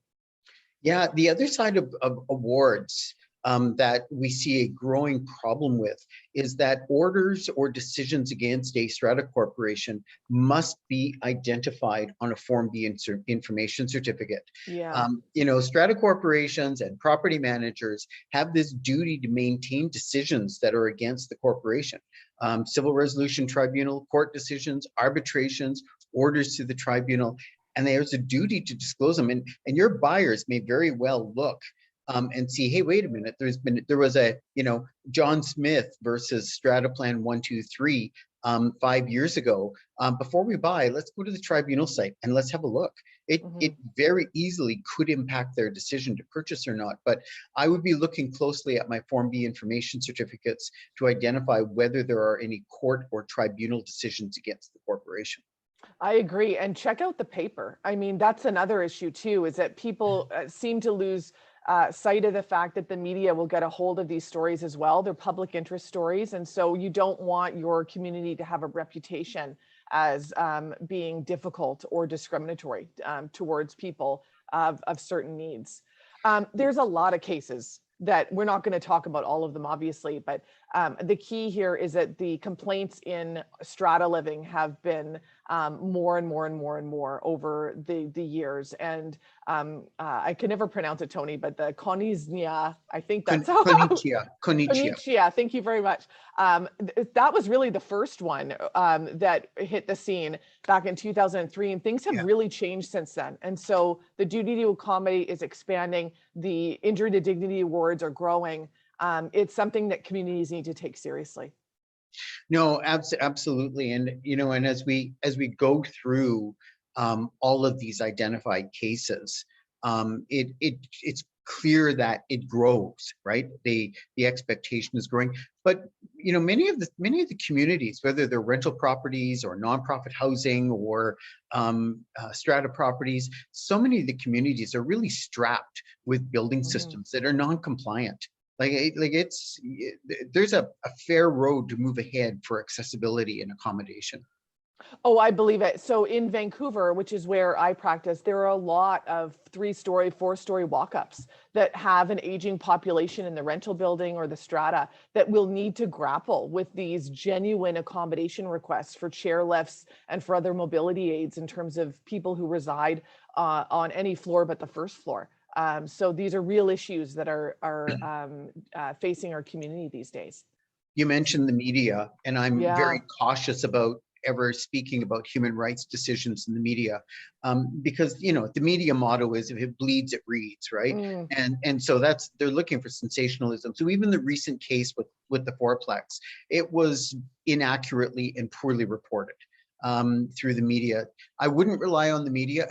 Yeah, the other side of awards that we see a growing problem with is that orders or decisions against a strata corporation must be identified on a Form B information certificate. Yeah. You know, strata corporations and property managers have this duty to maintain decisions that are against the corporation. Civil resolution tribunal, court decisions, arbitrations, orders to the tribunal, and there's a duty to disclose them. And your buyers may very well look and see, hey, wait a minute, there was a, you know, John Smith versus Strata Plan 123 5 years ago. Before we buy, let's go to the tribunal site and let's have a look. It very easily could impact their decision to purchase or not. But I would be looking closely at my Form B information certificates to identify whether there are any court or tribunal decisions against the corporation. I agree. And check out the paper. I mean, that's another issue too, is that people seem to lose sight of the fact that the media will get a hold of these stories as well. They're public interest stories. And so you don't want your community to have a reputation as being difficult or discriminatory towards people of certain needs. There's a lot of cases that we're not going to talk about all of them, obviously, but the key here is that the complaints in strata living have been more and more and more and more over the years. And I can never pronounce it, Tony, but the Koniznia, I think that's how. Konnichiwa. Thank you very much. That was really the first one that hit the scene back in 2003, and things have really changed since then. And so the duty to accommodate is expanding. The injury to dignity awards are growing. It's something that communities need to take seriously. No, absolutely. And, you know, and as we go through all of these identified cases, it's clear that it grows, right? The expectation is growing. But, you know, many of the communities, whether they're rental properties or nonprofit housing or strata properties, so many of the communities are really strapped with building systems that are non-compliant. There's a fair road to move ahead for accessibility and accommodation. Oh, I believe it. So in Vancouver, which is where I practice, there are a lot of 3-story, 4-story walk-ups that have an aging population in the rental building or the strata that will need to grapple with these genuine accommodation requests for chair lifts and for other mobility aids in terms of people who reside on any floor but the first floor. So these are real issues that are facing our community these days. You mentioned the media, and I'm very cautious about ever speaking about human rights decisions in the media, because, you know, the media motto is, if it bleeds, it reads, right? And so they're looking for sensationalism. So even the recent case with the fourplex, it was inaccurately and poorly reported. through the media. I wouldn't rely on the media.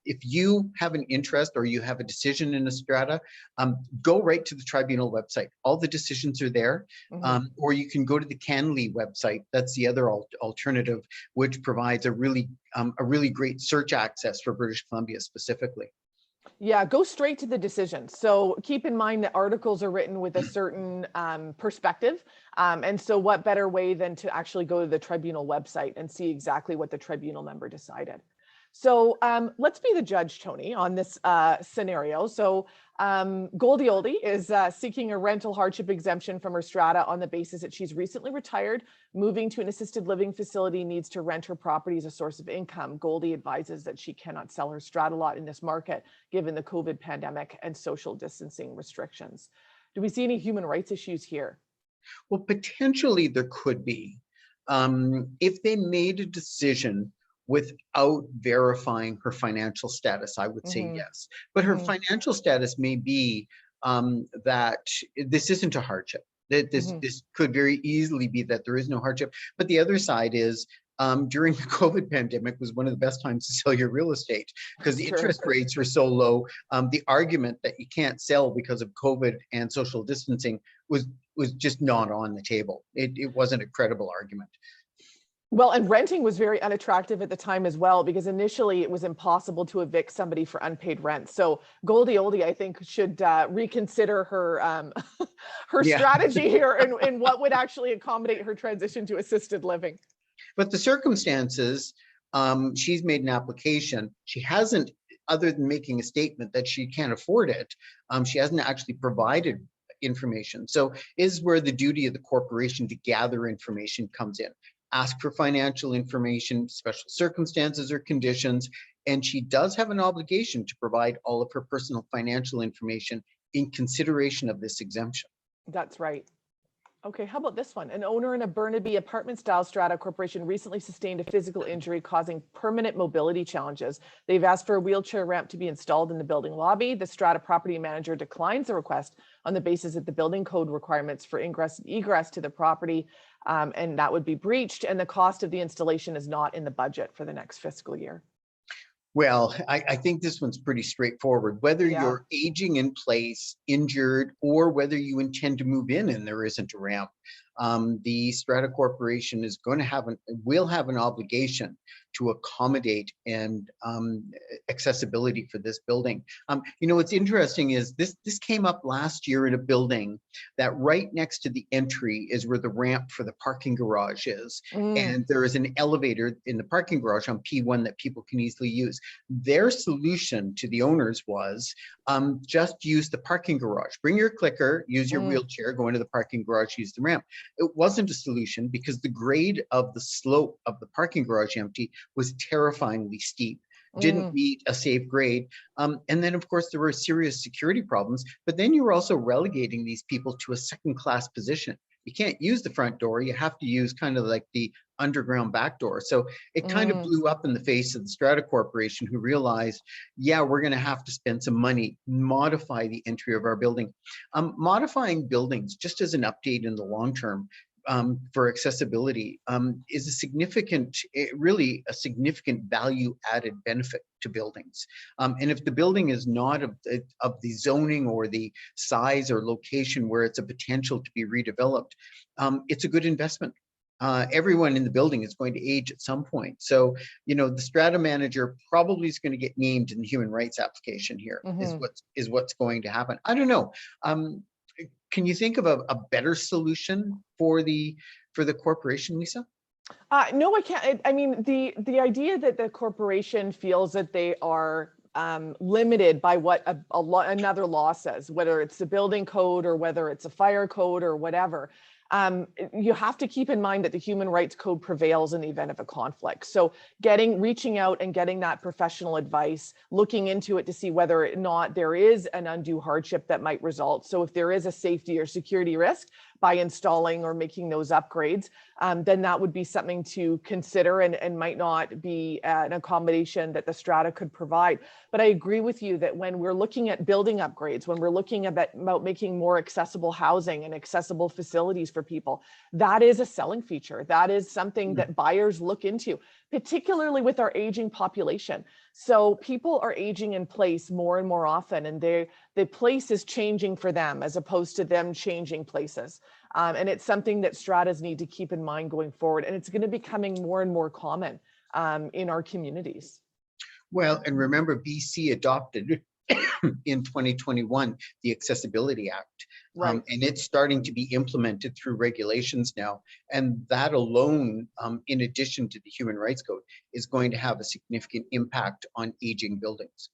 If you have an interest or you have a decision in a strata, go right to the tribunal website. All the decisions are there. Or you can go to the CanLII website. That's the other alternative, which provides a really great search access for British Columbia specifically. Yeah, go straight to the decision. So keep in mind that articles are written with a certain perspective. And so what better way than to actually go to the tribunal website and see exactly what the tribunal member decided. So let's be the judge, Tony, on this scenario. So Goldie Oldie is seeking a rental hardship exemption from her strata on the basis that she's recently retired, moving to an assisted living facility, needs to rent her property as a source of income. Goldie advises that she cannot sell her strata lot in this market, given the COVID pandemic and social distancing restrictions. Do we see any human rights issues here? Well, potentially there could be. If they made a decision without verifying her financial status, I would say yes. But her financial status may be that this isn't a hardship. That this could very easily be that there is no hardship. But the other side is during the COVID pandemic was one of the best times to sell your real estate because the interest rates were so low. The argument that you can't sell because of COVID and social distancing was just not on the table. It wasn't a credible argument. Well, and renting was very unattractive at the time as well, because initially it was impossible to evict somebody for unpaid rent. So Goldie Oldie, I think, should reconsider her her strategy here and what would actually accommodate her transition to assisted living. But the circumstances, she's made an application. She hasn't, other than making a statement that she can't afford it, she hasn't actually provided information. So is where the duty of the corporation to gather information comes in. Ask for financial information, special circumstances or conditions, and she does have an obligation to provide all of her personal financial information in consideration of this exemption. That's right. Okay, how about this one? An owner in a Burnaby apartment-style strata corporation recently sustained a physical injury causing permanent mobility challenges. They've asked for a wheelchair ramp to be installed in the building lobby. The strata property manager declines the request on the basis that the building code requirements for ingress and egress to the property, and that would be breached, and the cost of the installation is not in the budget for the next fiscal year. Well, I think this one's pretty straightforward. Whether you're aging in place, injured, or whether you intend to move in and there isn't a ramp, the strata corporation is going to will have an obligation to accommodate and accessibility for this building. You know, what's interesting is this came up last year in a building that right next to the entry is where the ramp for the parking garage is. And there is an elevator in the parking garage on P1 that people can easily use. Their solution to the owners was just use the parking garage. Bring your clicker, use your wheelchair, go into the parking garage, use the ramp. It wasn't a solution because the grade of the slope of the parking garage empty was terrifyingly steep, didn't meet a safe grade. And then of course there were serious security problems, but then you were also relegating these people to a second-class position. You can't use the front door, you have to use kind of like the underground back door. So it kind of blew up in the face of the strata corporation, who realized, yeah, we're going to have to spend some money, modify the entry of our building. Modifying buildings, just as an update in the long term, for accessibility is a significant, really a significant value added benefit to buildings. And if the building is not of the zoning or the size or location where it's a potential to be redeveloped, it's a good investment. Everyone in the building is going to age at some point. So, you know, the strata manager probably is going to get named in the human rights application here, is what's going to happen. I don't know. Can you think of a better solution for the corporation, Lisa? No, I can't. I mean, the idea that the corporation feels that they are limited by what another law says, whether it's the building code or whether it's a fire code or whatever. You have to keep in mind that the human rights code prevails in the event of a conflict. So reaching out and getting that professional advice, looking into it to see whether or not there is an undue hardship that might result. So if there is a safety or security risk, by installing or making those upgrades, then that would be something to consider and might not be an accommodation that the strata could provide. But I agree with you that when we're looking at building upgrades, when we're looking about making more accessible housing and accessible facilities for people, that is a selling feature. That is something that buyers look into, particularly with our aging population. So people are aging in place more and more often, and the place is changing for them as opposed to them changing places. And it's something that stratas need to keep in mind going forward. And it's going to be becoming more and more common in our communities. Well, and remember, BC adopted in 2021 the Accessibility Act, Right. and it's starting to be implemented through regulations now. And that alone, in addition to the Human Rights Code, is going to have a significant impact on aging buildings.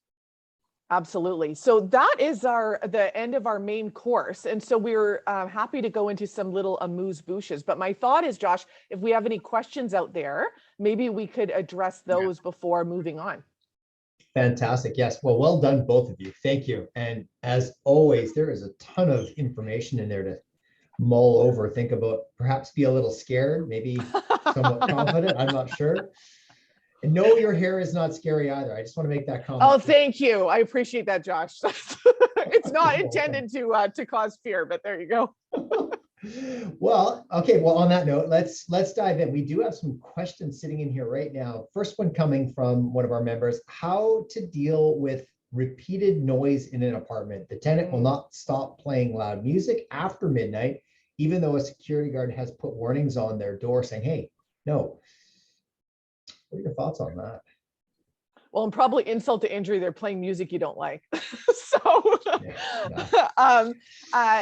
Absolutely. So that is the end of our main course. And so we're happy to go into some little amuse-bouches. But my thought is, Josh, if we have any questions out there, maybe we could address those before moving on. Fantastic. Yes. Well done, both of you. Thank you. And as always, there is a ton of information in there to mull over, think about, perhaps be a little scared, maybe somewhat confident. I'm not sure. And no, your hair is not scary either. I just want to make that comment. Oh, thank you. I appreciate that, Josh. It's not intended to cause fear, but there you go. Well, okay. Well, on that note, let's dive in. We do have some questions sitting in here right now. First one coming from one of our members: how to deal with repeated noise in an apartment. The tenant will not stop playing loud music after midnight, even though a security guard has put warnings on their door saying, hey, no. What are your thoughts on that? Well, and probably insult to injury, they're playing music you don't like.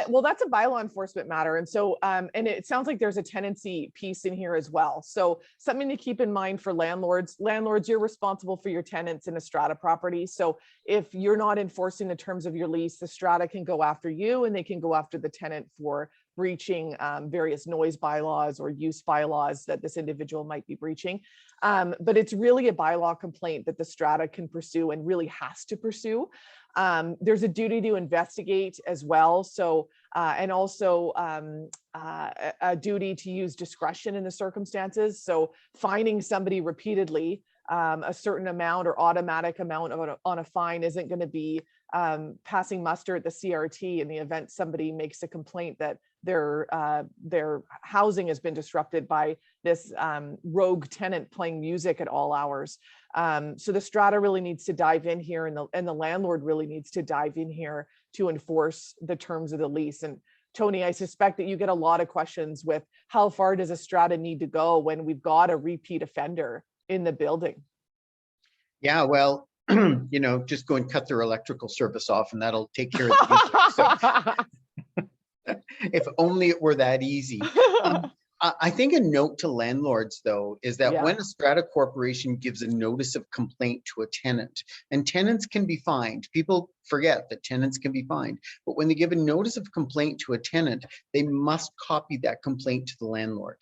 Well, that's a bylaw enforcement matter. And so, and it sounds like there's a tenancy piece in here as well. So something to keep in mind for landlords. Landlords, you're responsible for your tenants in a strata property. So if you're not enforcing the terms of your lease, the strata can go after you, and they can go after the tenant for breaching various noise bylaws or use bylaws that this individual might be breaching. But it's really a bylaw complaint that the strata can pursue and really has to pursue. There's a duty to investigate as well. So, and also a duty to use discretion in the circumstances. So fining somebody repeatedly a certain amount or automatic amount on a fine isn't going to be passing muster at the CRT in the event somebody makes a complaint that their housing has been disrupted by this rogue tenant playing music at all hours. So the strata really needs to dive in here, and the landlord really needs to dive in here to enforce the terms of the lease. And Tony, I suspect that you get a lot of questions with how far does a strata need to go when we've got a repeat offender in the building? Yeah, well, you know, just go and cut their electrical service off, and that'll take care of the music. So, if only it were that easy. I think a note to landlords, though, is that when a strata corporation gives a notice of complaint to a tenant, and tenants can be fined, people forget that tenants can be fined, but when they give a notice of complaint to a tenant, they must copy that complaint to the landlord.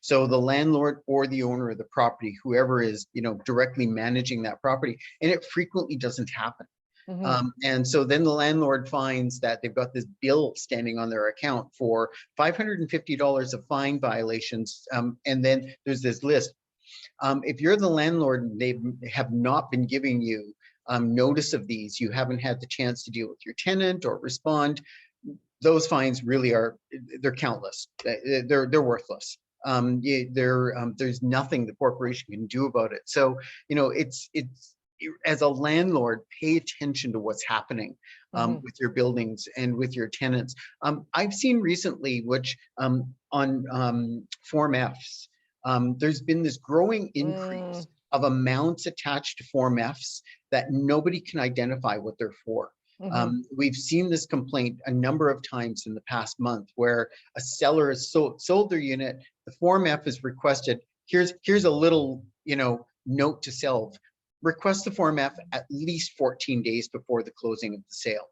So the landlord or the owner of the property, whoever is, you know, directly managing that property, and it frequently doesn't happen. And so then the landlord finds that they've got this bill standing on their account for $550 of fine violations. And then there's this list. If you're the landlord and they have not been giving you notice of these, you haven't had the chance to deal with your tenant or respond, those fines really they're countless. They're worthless. There's nothing the corporation can do about it. So, you know, it's as a landlord, pay attention to what's happening with your buildings and with your tenants. I've seen recently, which on Form Fs, there's been this growing increase of amounts attached to Form Fs that nobody can identify what they're for. We've seen this complaint a number of times in the past month where a seller has sold their unit. The Form F is requested. Here's a little, you know, note to self. Request the Form F at least 14 days before the closing of the sale.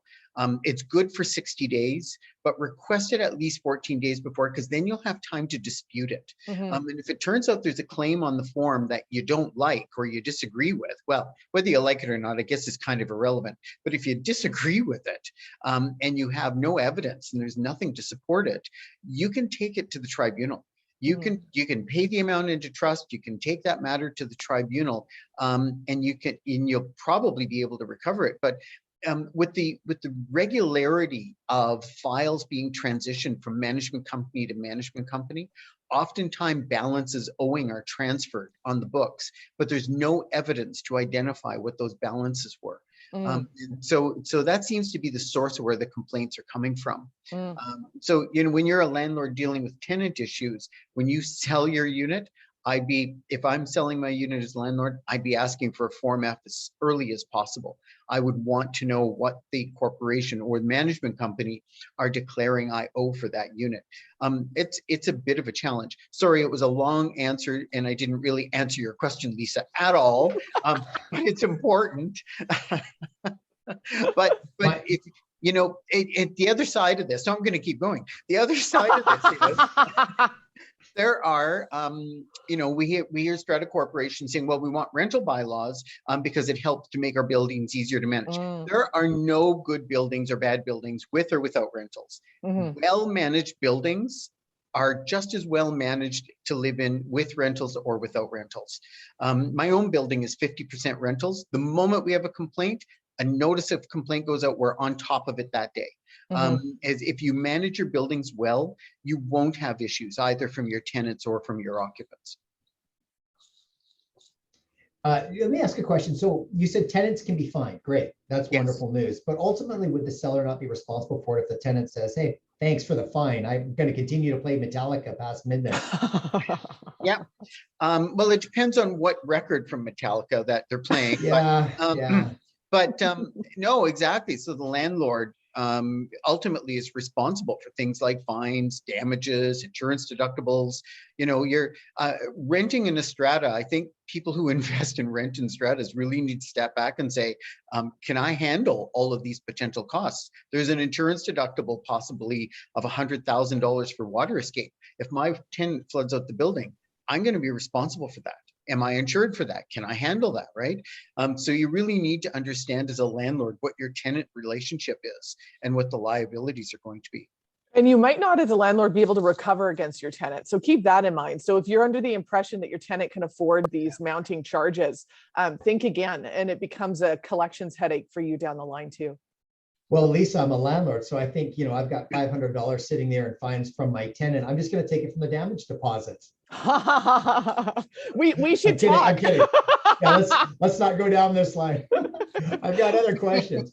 It's good for 60 days, but request it at least 14 days before, because then you'll have time to dispute it. And if it turns out there's a claim on the form that you don't like or you disagree with, well, whether you like it or not, I guess is kind of irrelevant. But if you disagree with it and you have no evidence and there's nothing to support it, you can take it to the tribunal. You can pay the amount into trust. You can take that matter to the tribunal, and you'll probably be able to recover it. But with the regularity of files being transitioned from management company to management company, oftentimes balances owing are transferred on the books, but there's no evidence to identify what those balances were. So that seems to be the source of where the complaints are coming from. So, when you're a landlord dealing with tenant issues, when you sell your unit, if I'm selling my unit as landlord, I'd be asking for a Form F as early as possible. I would want to know what the corporation or the management company are declaring I owe for that unit. It's a bit of a challenge. Sorry, it was a long answer and I didn't really answer your question, Lisa, at all. But it's important. but if the other side of this, so I'm going to keep going. The other side of this is there are, we hear strata corporations saying, well, we want rental bylaws because it helps to make our buildings easier to manage. There are no good buildings or bad buildings with or without rentals. Well-managed buildings are just as well managed to live in with rentals or without rentals. My own building is 50% rentals. The moment we have a complaint, a notice of complaint goes out, we're on top of it that day. As if you manage your buildings well, you won't have issues either from your tenants or from your occupants. Let me ask a question. So you said tenants can be fined. Great. That's wonderful news. But ultimately, would the seller not be responsible for it if the tenant says, hey, thanks for the fine, I'm going to continue to play Metallica past midnight? Yeah. Well, it depends on what record from Metallica that they're playing. But no, exactly. So the landlord ultimately is responsible for things like fines, damages, insurance deductibles. You're renting in a strata. I think people who invest in rent in stratas really need to step back and say, can I handle all of these potential costs? There's an insurance deductible possibly of $100,000 for water escape. If my tenant floods out the building, I'm going to be responsible for that. Am I insured for that? Can I handle that, right? So you really need to understand as a landlord what your tenant relationship is and what the liabilities are going to be. And you might not, as a landlord, be able to recover against your tenant. So keep that in mind. So if you're under the impression that your tenant can afford these mounting charges, think again, and it becomes a collections headache for you down the line too. Well, Lisa, I'm a landlord, so I think, I've got $500 sitting there in fines from my tenant. I'm just going to take it from the damage deposit. we should talk. I'm kidding. Yeah, let's not go down this line. I've got other questions.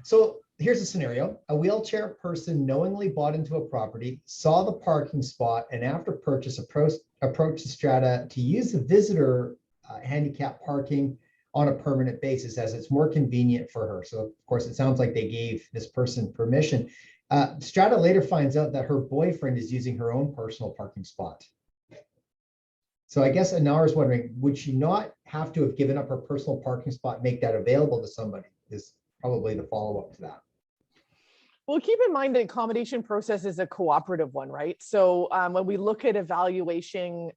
So here's a scenario. A wheelchair person knowingly bought into a property, saw the parking spot, and after purchase approached the strata to use the visitor handicap parking on a permanent basis as it's more convenient for her. So of course, it sounds like they gave this person permission. Strata later finds out that her boyfriend is using her own personal parking spot. So I guess Anar is wondering, would she not have to have given up her personal parking spot, make that available to somebody? Is probably the follow-up to that. Well, keep in mind the accommodation process is a cooperative one, right? So when we look at evaluating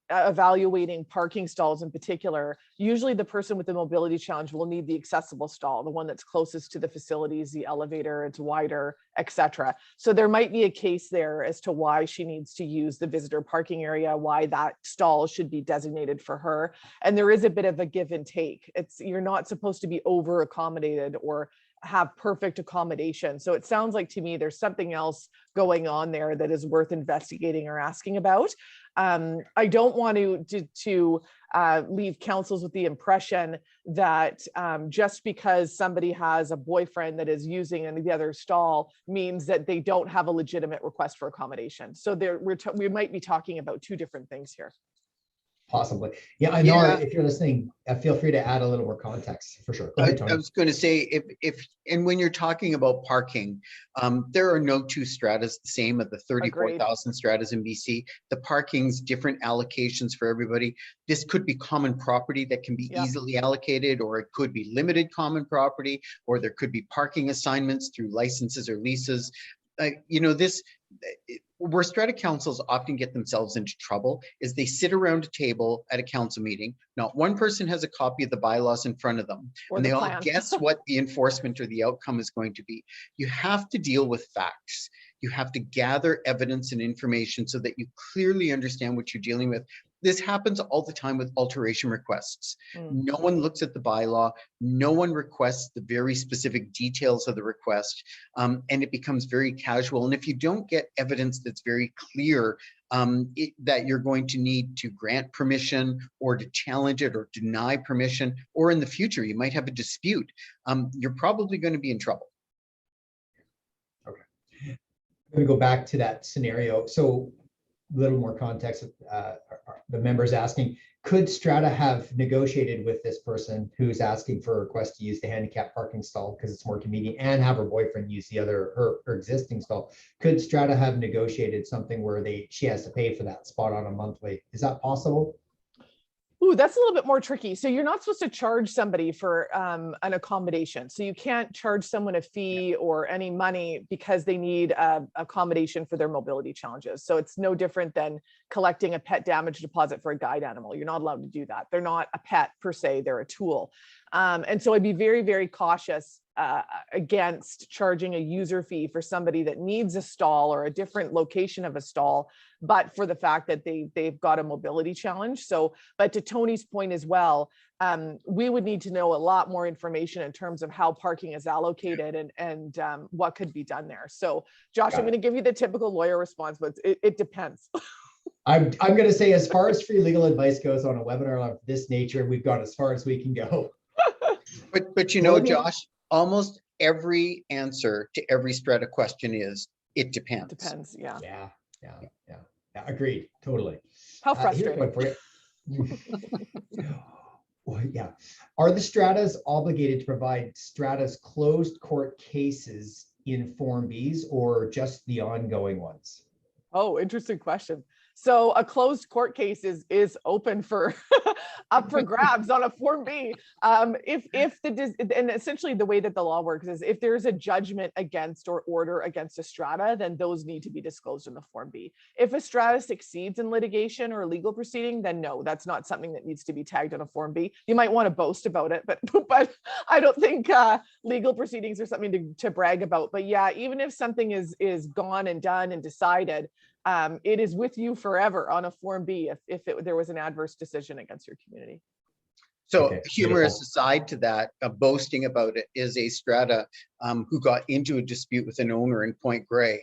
parking stalls in particular, usually the person with the mobility challenge will need the accessible stall, the one that's closest to the facilities, the elevator, it's wider, etc. So there might be a case there as to why she needs to use the visitor parking area, why that stall should be designated for her. And there is a bit of a give and take. You're not supposed to be over accommodated or have perfect accommodation. So it sounds like to me there's something else going on there that is worth investigating or asking about. I don't want to leave councils with the impression that just because somebody has a boyfriend that is using the other stall means that they don't have a legitimate request for accommodation. So we might be talking about two different things here. Possibly. Yeah, I know. Yeah. If you're listening, feel free to add a little more context for sure. Go I, ahead, I Tony. was going to say, and when you're talking about parking, there are no two stratas the same of the Agreed. 34,000 stratas in BC. The parking's different allocations for everybody. This could be common property that can be Yep. easily allocated, or it could be limited common property, or there could be parking assignments through licenses or leases. You know, where strata councils often get themselves into trouble is they sit around a table at a council meeting. Not one person has a copy of the bylaws in front of them, Or and the they all plan. guess what the enforcement or the outcome is going to be. You have to deal with facts. You have to gather evidence and information so that you clearly understand what you're dealing with. This happens all the time with alteration requests. No one looks at the bylaw. No one requests the very specific details of the request, and it becomes very casual. And if you don't get evidence that's very clear that you're going to need to grant permission or to challenge it or deny permission, or in the future, you might have a dispute, you're probably going to be in trouble. Okay. I'm going to go back to that scenario. So a little more context. The members asking, could Strata have negotiated with this person who's asking for a request to use the handicap parking stall because it's more convenient, and have her boyfriend use the her existing stall? Could Strata have negotiated something where she has to pay for that spot on a monthly? Is that possible? Ooh, that's a little bit more tricky. So you're not supposed to charge somebody for an accommodation. So you can't charge someone a fee or any money because they need accommodation for their mobility challenges. So it's no different than collecting a pet damage deposit for a guide animal. You're not allowed to do that. They're not a pet per se, they're a tool. And so I'd be very, very cautious against charging a user fee for somebody that needs a stall or a different location of a stall, but for the fact that they've got a mobility challenge. So, but to Tony's point as well, we would need to know a lot more information in terms of how parking is allocated and what could be done there. So Josh, I'm going to give you the typical lawyer response, but it depends. I'm going to say, as far as free legal advice goes on a webinar of this nature, we've gone as far as we can go. But you know, Josh, almost every answer to every Strata question is, it depends. Depends, yeah. Yeah. Agreed, totally. How frustrating. Here's one for you. Well, yeah. Are the Stratas obligated to provide Stratas closed court cases in Form Bs, or just the ongoing ones? Oh, interesting question. So a closed court case is open for up for grabs on a Form B. And essentially the way that the law works is if there's a judgment against or order against a strata, then those need to be disclosed in the Form B. If a strata succeeds in litigation or a legal proceeding, then no, that's not something that needs to be tagged on a Form B. You might want to boast about it, but I don't think legal proceedings are something to brag about. But yeah, even if something is gone and done and decided, it is with you forever on a Form B if there was an adverse decision against your community. So Okay, humorous beautiful. aside to that, boasting about it is a strata who got into a dispute with an owner in Point Grey.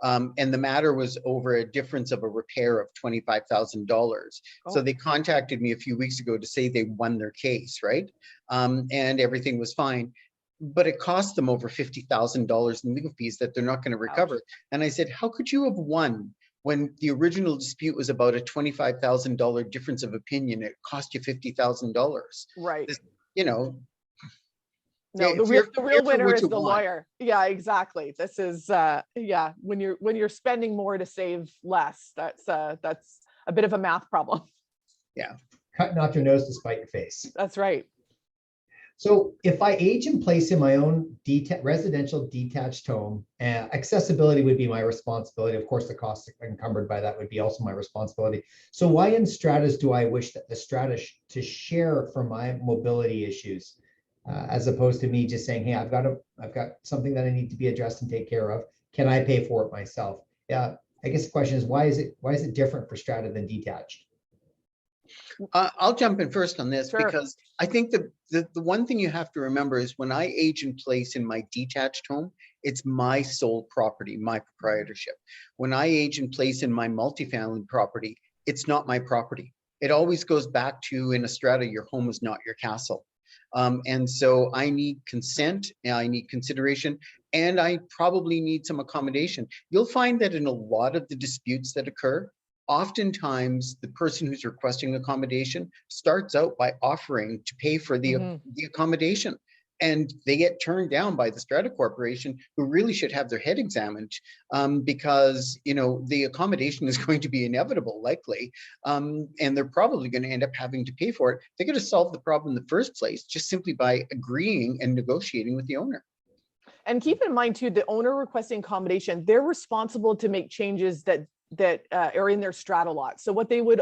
And the matter was over a difference of a repair of $25,000. Oh. So they contacted me a few weeks ago to say they won their case, right? And everything was fine. But it cost them over $50,000 in legal fees that they're not going to recover. Ouch. And I said, how could you have won when the original dispute was about a $25,000 difference of opinion? It cost you $50,000. Right. You know. No, if the you're real for winner what is you the want. lawyer. Yeah, exactly. This is yeah, when you're spending more to save less, that's a bit of a math problem. Yeah. Cutting off your nose to spite your face. That's right. So if I age in place in my own residential detached home, accessibility would be my responsibility. Of course, the costs encumbered by that would be also my responsibility. So why in stratas do I wish that the strata to share for my mobility issues, as opposed to me just saying, hey, I've got something that I need to be addressed and take care of. Can I pay for it myself? Yeah, I guess the question is, why is it different for strata than detached? I'll jump in first on this. Sure. Because I think the one thing you have to remember is when I age in place in my detached home, it's my sole property, my proprietorship. When I age in place in my multifamily property, it's not my property. It always goes back to, in a strata, your home is not your castle. And so I need consent, I need consideration, and I probably need some accommodation. You'll find that in a lot of the disputes that occur, oftentimes the person who's requesting accommodation starts out by offering to pay for the accommodation. And they get turned down by the strata corporation, who really should have their head examined, because the accommodation is going to be inevitable, likely, and they're probably going to end up having to pay for it. They're going to solve the problem in the first place just simply by agreeing and negotiating with the owner. And keep in mind too, the owner requesting accommodation, they're responsible to make changes that are in their strata lot. So what they would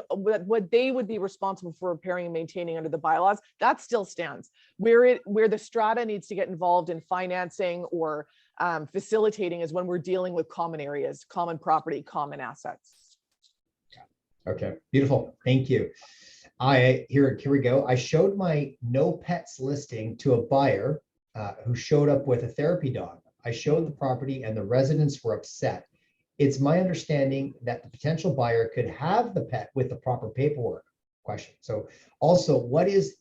be responsible for repairing and maintaining under the bylaws, that still stands. Where the strata needs to get involved in financing or facilitating is when we're dealing with common areas, common property, common assets. Okay, beautiful. Thank you. Here we go. I showed my no pets listing to a buyer who showed up with a therapy dog. I showed the property and the residents were upset. It's my understanding that the potential buyer could have the pet with the proper paperwork. Question. So also, what is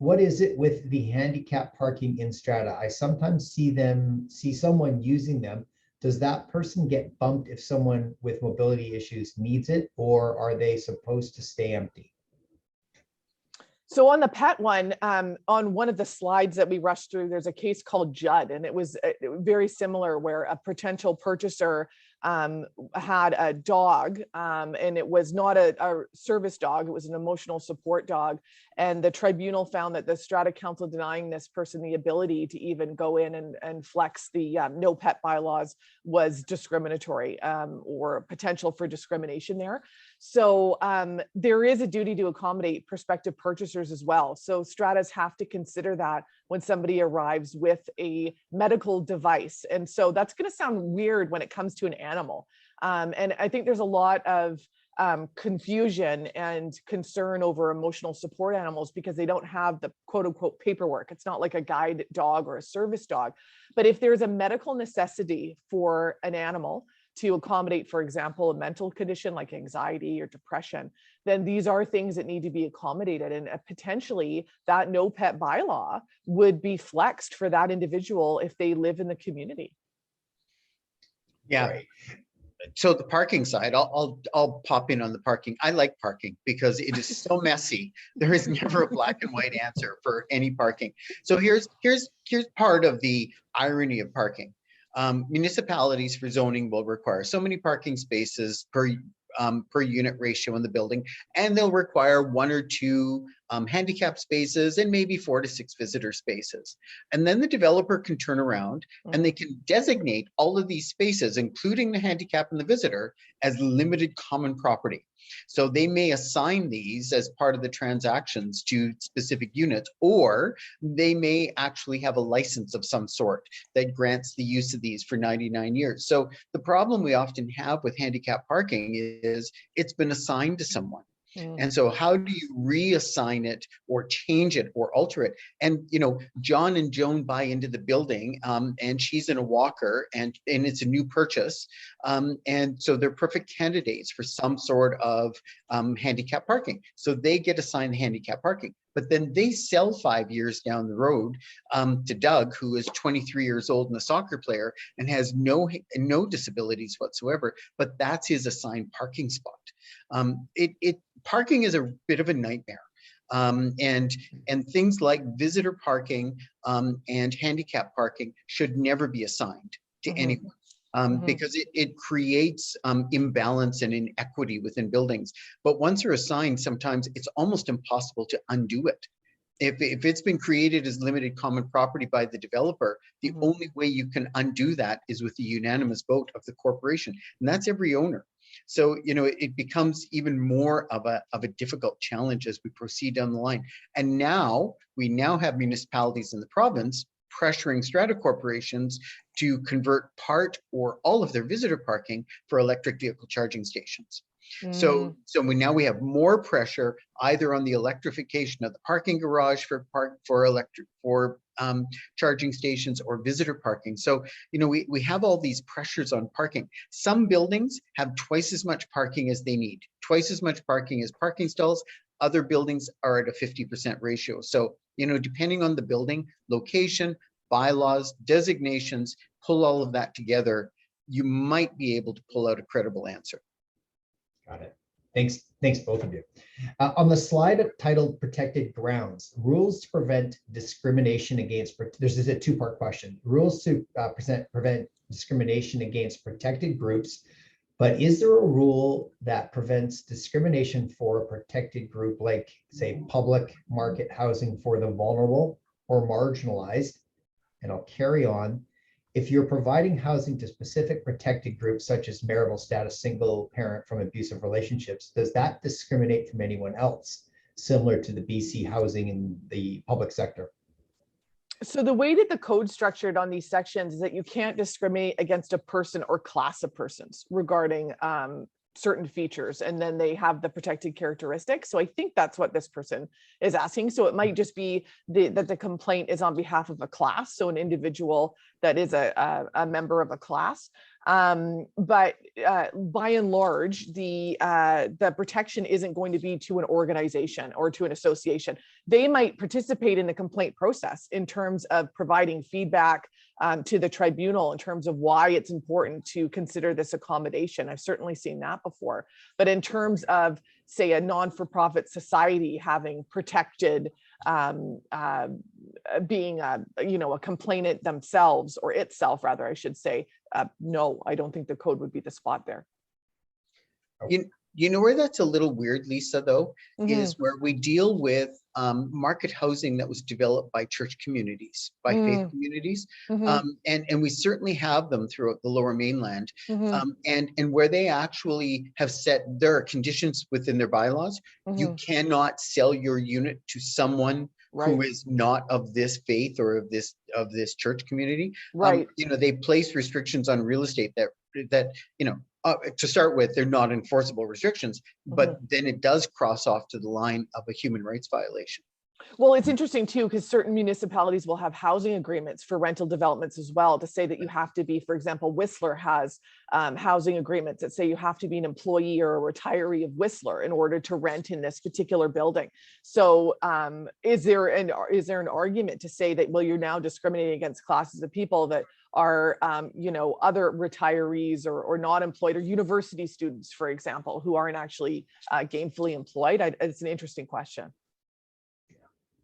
it with the handicap parking in strata? I sometimes see someone using them. Does that person get bumped if someone with mobility issues needs it, or are they supposed to stay empty? So on the pet one, on one of the slides that we rushed through, there's a case called Judd, and it was very similar, where a potential purchaser had a dog, and it was not a service dog, it was an emotional support dog. And the tribunal found that the strata council denying this person the ability to even go in and flex the no pet bylaws was discriminatory, or potential for discrimination there. So there is a duty to accommodate prospective purchasers as well. So stratas have to consider that when somebody arrives with a medical device. And so that's going to sound weird when it comes to an animal. And I think there's a lot of confusion and concern over emotional support animals because they don't have the quote unquote paperwork. It's not like a guide dog or a service dog. But if there's a medical necessity for an animal to accommodate, for example, a mental condition like anxiety or depression, then these are things that need to be accommodated. And potentially that no pet bylaw would be flexed for that individual if they live in the community. Yeah. Right. So the parking side, I'll pop in on the parking. I like parking because it is so messy. There is never a black and white answer for any parking. So here's part of the irony of parking. Municipalities for zoning will require so many parking spaces per unit ratio in the building, and they'll require 1 or 2 handicap spaces and maybe 4 to 6 visitor spaces. And then the developer can turn around and they can designate all of these spaces, including the handicap and the visitor, as limited common property. So they may assign these as part of the transactions to specific units, or they may actually have a license of some sort that grants the use of these for 99 years. So the problem we often have with handicap parking is it's been assigned to someone. And so how do you reassign it or change it or alter it? And, John and Joan buy into the building, and she's in a walker, and it's a new purchase. And so they're perfect candidates for some sort of handicap parking. So they get assigned handicap parking. But then they sell 5 years down the road to Doug, who is 23 years old and a soccer player and has no disabilities whatsoever, but that's his assigned parking spot. Parking is a bit of a nightmare. And things like visitor parking and handicap parking should never be assigned to anyone. Because it creates imbalance and inequity within buildings. But once they're assigned, sometimes it's almost impossible to undo it. If it's been created as limited common property by the developer, the only way you can undo that is with the unanimous vote of the corporation, and that's every owner. So, it becomes even more of a difficult challenge as we proceed down the line. And we have municipalities in the province pressuring strata corporations to convert part or all of their visitor parking for electric vehicle charging stations. So we have more pressure either on the electrification of the parking garage for charging stations or visitor parking. So, we have all these pressures on parking. Some buildings have twice as much parking as they need, twice as much parking as parking stalls. Other buildings are at a 50% ratio. So, depending on the building, location, bylaws, designations, pull all of that together, you might be able to pull out a credible answer. Got it. Thanks both of you. On the slide titled Protected Grounds, rules to prevent discrimination against, this is a two-part question. Rules to prevent discrimination against protected groups, but is there a rule that prevents discrimination for a protected group, like say public market housing for the vulnerable or marginalized? And I'll carry on. If you're providing housing to specific protected groups, such as marital status, single parent from abusive relationships, does that discriminate from anyone else, similar to the BC housing in the public sector? So the way that the code's structured on these sections is that you can't discriminate against a person or class of persons regarding certain features, and then they have the protected characteristics. So I think that's what this person is asking. So it might just be that the complaint is on behalf of a class, so an individual that is a member of a class. But by and large, the protection isn't going to be to an organization or to an association. They might participate in the complaint process in terms of providing feedback to the tribunal in terms of why it's important to consider this accommodation. I've certainly seen that before. But in terms of, say, a non-for-profit society having protected being a complainant themselves, or itself rather, I should say, no, I don't think the code would be the spot there. You know where that's a little weird, Lisa, though, is where we deal with market housing that was developed by church communities, by faith communities. And we certainly have them throughout the Lower Mainland. And where they actually have set their conditions within their bylaws, you cannot sell your unit to someone who is not of this faith or of this church community. They place restrictions on real estate that to start with, they're not enforceable restrictions, but then it does cross off to the line of a human rights violation. Well, it's interesting too, because certain municipalities will have housing agreements for rental developments as well, to say that you have to be, for example, Whistler has housing agreements that say you have to be an employee or a retiree of Whistler in order to rent in this particular building. So is there an argument to say that, well, you're now discriminating against classes of people that are, other retirees or not employed, or university students, for example, who aren't actually gainfully employed? It's an interesting question.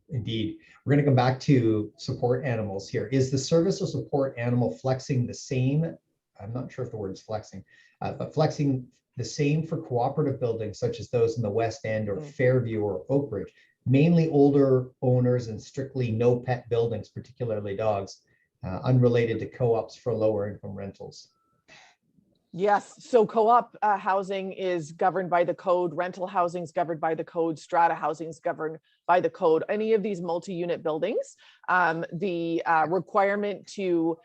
Indeed. We're going to come back to support animals here. Is the service or support animal flexing the same? I'm not sure if the word is flexing, but flexing the same for cooperative buildings such as those in the West End or Fairview or Oakridge, mainly older owners and strictly no pet buildings, particularly dogs, unrelated to co-ops for lower income rentals? Yes, so co-op housing is governed by the code, rental housing is governed by the code, strata housing is governed by the code. Any of these multi-unit buildings, the requirement to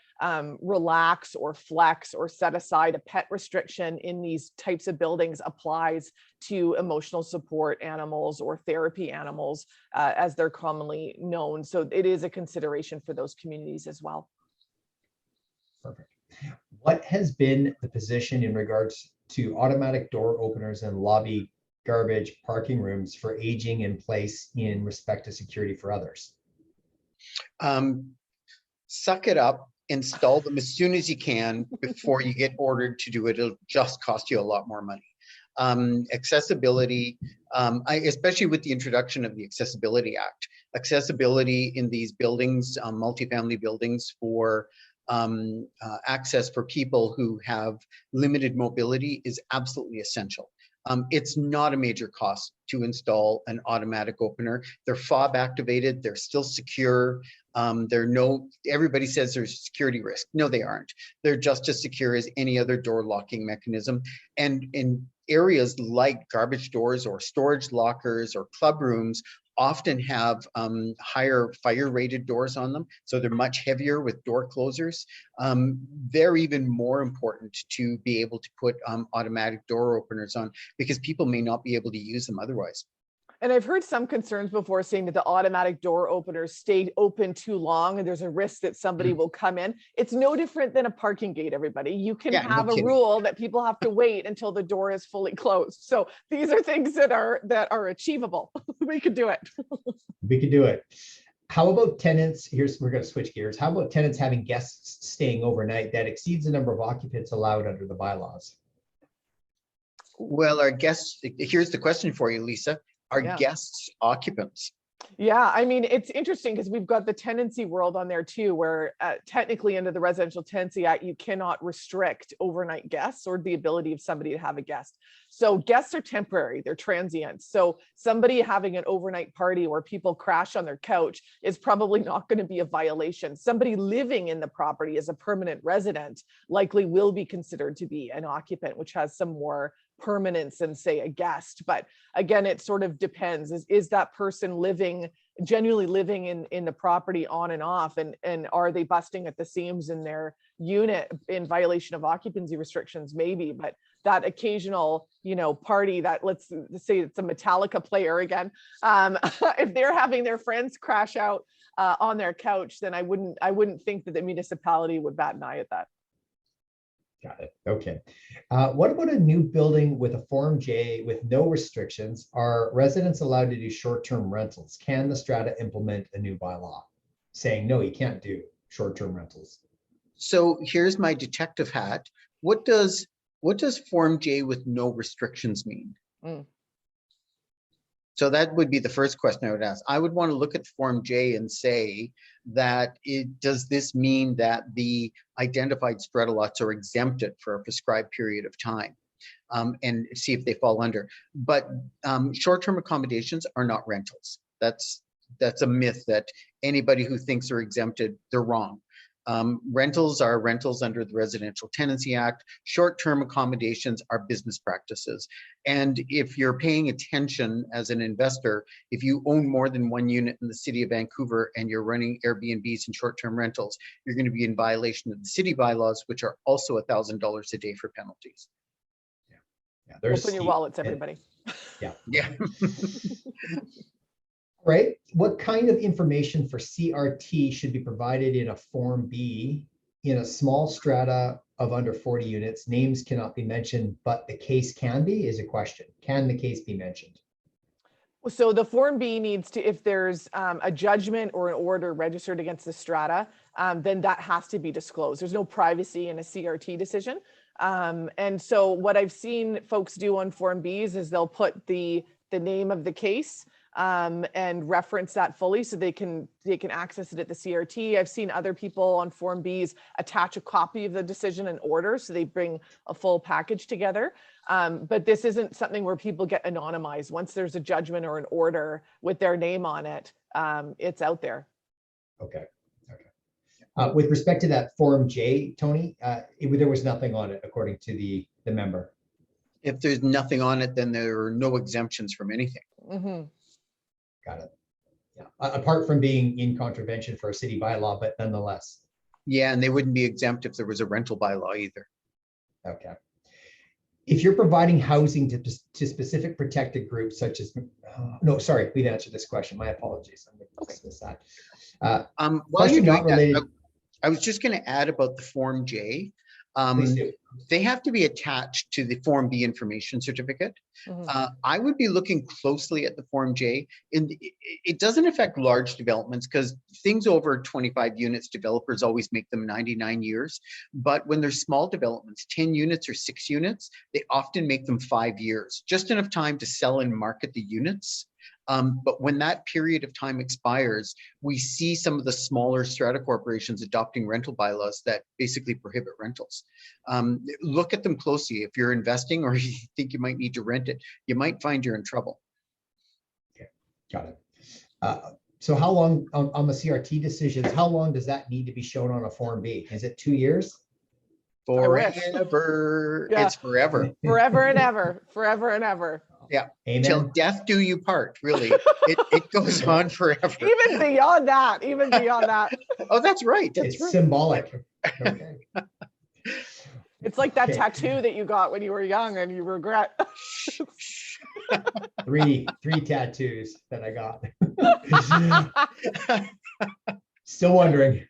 relax or flex or set aside a pet restriction in these types of buildings applies to emotional support animals or therapy animals, as they're commonly known. So it is a consideration for those communities as well. Perfect. What has been the position in regards to automatic door openers and lobby garbage parking rooms for aging in place in respect to security for others? Suck it up, install them as soon as you can before you get ordered to do it. It'll just cost you a lot more money. Accessibility, especially with the introduction of the Accessibility Act, accessibility in these buildings, multifamily buildings for access for people who have limited mobility is absolutely essential. It's not a major cost to install an automatic opener. They're fob activated, they're still secure. Everybody says there's a security risk. No, they aren't. They're just as secure as any other door locking mechanism. And in areas like garbage doors or storage lockers or club rooms often have higher fire rated doors on them. So they're much heavier with door closers. They're even more important to be able to put automatic door openers on because people may not be able to use them otherwise. And I've heard some concerns before saying that the automatic door openers stayed open too long and there's a risk that somebody will come in. It's no different than a parking gate, everybody. You can have a rule that people have to wait until the door is fully closed. So these are things that are achievable. We could do it. We could do it. How about tenants? We're going to switch gears. How about tenants having guests staying overnight that exceeds the number of occupants allowed under the bylaws? Well, our guests, here's the question for you, Lisa. Are Yeah. guests occupants? Yeah, I mean, it's interesting because we've got the tenancy world on there too, where technically under the Residential Tenancy Act, you cannot restrict overnight guests or the ability of somebody to have a guest. So guests are temporary, they're transient. So somebody having an overnight party where people crash on their couch is probably not going to be a violation. Somebody living in the property as a permanent resident likely will be considered to be an occupant, which has some more permanence than say a guest. But again, it sort of depends. Is that person genuinely living in the property on and off, and are they busting at the seams in their unit in violation of occupancy restrictions? Maybe, but that occasional, party that, let's say it's a Metallica player again, if they're having their friends crash out on their couch, then I wouldn't think that the municipality would bat an eye at that. Got it. Okay. What about a new building with a Form J with no restrictions? Are residents allowed to do short-term rentals? Can the strata implement a new bylaw saying, no, you can't do short-term rentals? So here's my detective hat. What does Form J with no restrictions mean? Mm. So that would be the first question I would ask. I would want to look at Form J and say that does this mean that the identified strata lots are exempted for a prescribed period of time, and see if they fall under. But short-term accommodations are not rentals. That's a myth that anybody who thinks they're exempted, they're wrong. Rentals are rentals under the Residential Tenancy Act. Short-term accommodations are business practices. And if you're paying attention as an investor, if you own more than one unit in the city of Vancouver and you're running Airbnbs and short-term rentals, you're going to be in violation of the city bylaws, which are also $1,000 a day for penalties. Yeah, Open your wallets, everybody. Yeah. Right. What kind of information for CRT should be provided in a Form B in a small strata of under 40 units? Names cannot be mentioned, but the case can be, is a question. Can the case be mentioned? So the Form B needs to, if there's a judgment or an order registered against the strata, then that has to be disclosed. There's no privacy in a CRT decision. And so what I've seen folks do on Form Bs is they'll put the name of the case and reference that fully so they can access it at the CRT. I've seen other people on Form Bs attach a copy of the decision and order, so they bring a full package together. But this isn't something where people get anonymized. Once there's a judgment or an order with their name on it, it's out there. Okay. With respect to that Form J, Tony, there was nothing on it according to the member. If there's nothing on it, then there are no exemptions from anything. Mm-hmm. Got it. Yeah. Apart from being in contravention for a city bylaw, but nonetheless. Yeah, and they wouldn't be exempt if there was a rental bylaw either. Okay. If you're providing housing to specific protected groups such as, no, sorry, we've answered this question. My apologies. I'm going to dismiss that. While you're doing related. that, I was just going to add about the Form J. Please do. They have to be attached to the Form B information certificate. Mm-hmm. I would be looking closely at the Form J. And it doesn't affect large developments because things over 25 units, developers always make them 99 years. But when they're small developments, 10 units or 6 units, they often make them 5 years, just enough time to sell and market the units. But when that period of time expires, we see some of the smaller strata corporations adopting rental bylaws that basically prohibit rentals. Look at them closely. If you're investing or you think you might need to rent it, you might find you're in trouble. Okay, got it. So how long on the CRT decisions, how long does that need to be shown on a Form B? Is it 2 years? Forever. Yeah. It's forever. Forever and ever, forever and ever. Yeah. Amen. Till death do you part, really. it goes on forever. Even beyond that, Oh, that's right. That's It's right. symbolic. Okay. It's like that Okay. tattoo that you got when you were young and you regret. Three tattoos that I got. Still wondering.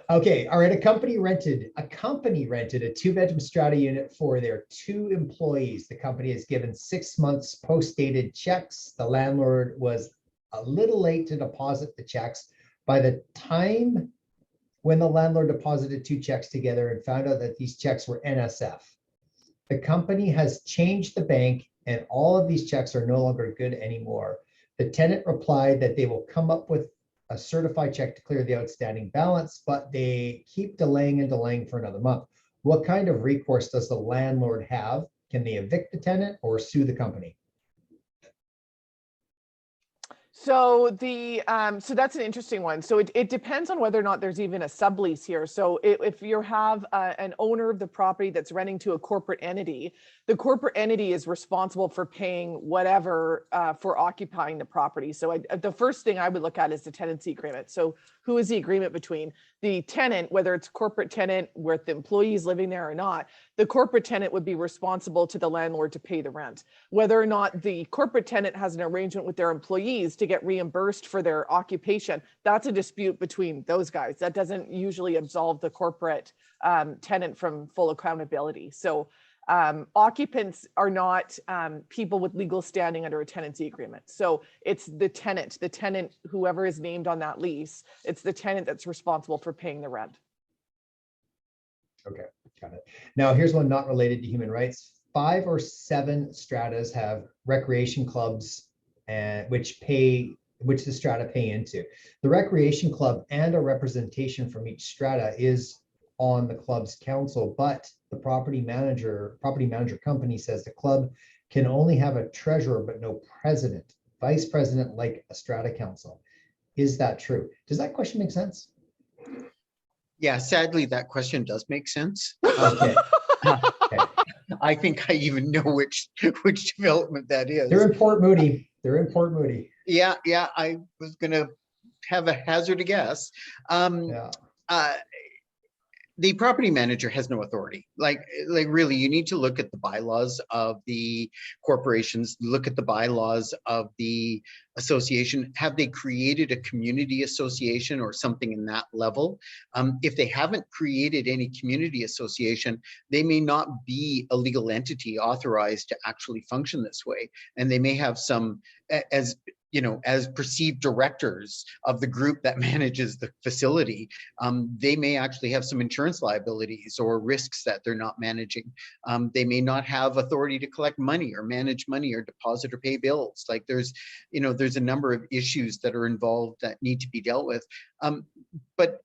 Okay, all right. A company rented a 2-bedroom strata unit for their 2 employees. The company has given 6 months post-dated checks. The landlord was a little late to deposit the checks. By the time when the landlord deposited 2 checks together and found out that these checks were NSF, The company has changed the bank and all of these checks are no longer good anymore. The tenant replied that they will come up with a certified check to clear the outstanding balance, but they keep delaying and delaying for another month. What kind of recourse does the landlord have? Can they evict the tenant or sue the company? So so that's an interesting one. So it depends on whether or not there's even a sublease here. So if you have an owner of the property that's renting to a corporate entity, the corporate entity is responsible for paying whatever for occupying the property. So the first thing I would look at is the tenancy agreement. So who is the agreement between the tenant, whether it's corporate tenant with the employees living there or not? The corporate tenant would be responsible to the landlord to pay the rent. Whether or not the corporate tenant has an arrangement with their employees to get reimbursed for their occupation, that's a dispute between those guys. That doesn't usually absolve the corporate tenant from full accountability. So occupants are not people with legal standing under a tenancy agreement. So it's the tenant, whoever is named on that lease, it's the tenant that's responsible for paying the rent. Okay, got it. Now here's one not related to human rights. 5 or 7 stratas have recreation clubs and which the strata pay into. The recreation club and a representation from each strata is on the club's council, but the property manager company says the club can only have a treasurer but no president, vice president like a strata council. Is that true? Does that question make sense? Yeah, sadly, that question does make sense. Okay. Okay. I think I even know which development that is. They're in Port Moody. Yeah, I was gonna have a hazard a guess. Yeah. The property manager has no authority. Like really, you need to look at the bylaws of the corporations, look at the bylaws of the association. Have they created a community association or something in that level? If they haven't created any community association, they may not be a legal entity authorized to actually function this way. And they may have some, as perceived directors of the group that manages the facility, they may actually have some insurance liabilities or risks that they're not managing. They may not have authority to collect money or manage money or deposit or pay bills. Like there's a number of issues that are involved that need to be dealt with. But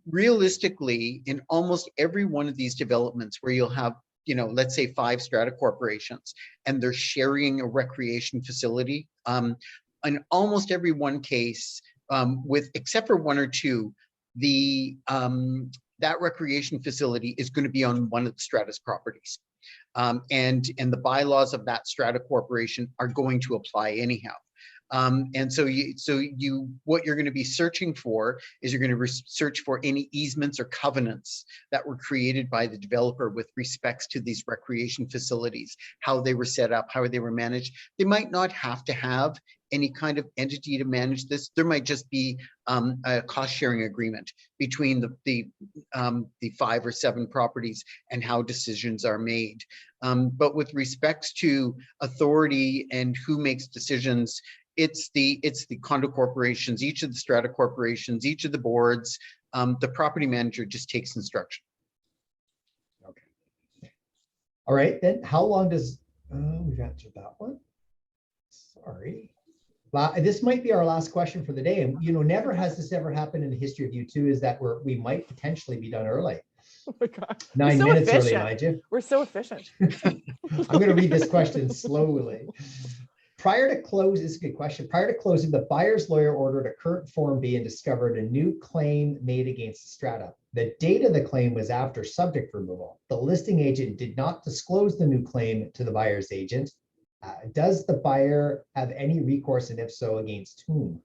realistically, in almost every one of these developments where you'll have let's say 5 strata corporations and they're sharing a recreation facility, in almost every one case, with except for 1 or 2, that recreation facility is going to be on one of the strata's properties, and the bylaws of that strata corporation are going to apply anyhow. And so what you're going to be searching for is you're going to search for any easements or covenants that were created by the developer with respects to these recreation facilities, how they were set up, how they were managed. They might not have to have any kind of entity to manage this. There might just be a cost-sharing agreement between the 5 or 7 properties and how decisions are made. But with respects to authority and who makes decisions, it's the condo corporations, each of the strata corporations, each of the boards. The property manager just takes instruction. Okay. All right, then how long does we've answered that one. Sorry. This might be our last question for the day. And never has this ever happened in the history of U2, is that we might potentially be done early. Oh my God. 9 minutes early, mind you. We're so efficient. I'm going to read this question slowly. Prior to close, this is a good question. Prior to closing, the buyer's lawyer ordered a current Form B and discovered a new claim made against the strata. The date of the claim was after subject removal. The listing agent did not disclose the new claim to the buyer's agent. Does the buyer have any recourse, and if so, against whom?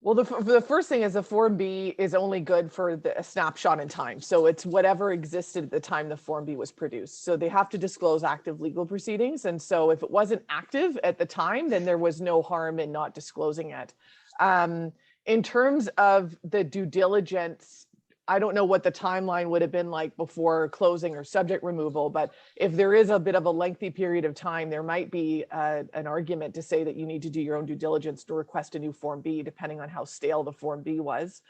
Well, the first thing is the Form B is only good for a snapshot in time. So it's whatever existed at the time the Form B was produced. So they have to disclose active legal proceedings. And so if it wasn't active at the time, then there was no harm in not disclosing it. In terms of the due diligence, I don't know what the timeline would have been like before closing or subject removal, but if there is a bit of a lengthy period of time, there might be an argument to say that you need to do your own due diligence to request a new Form B, depending on how stale the Form B was.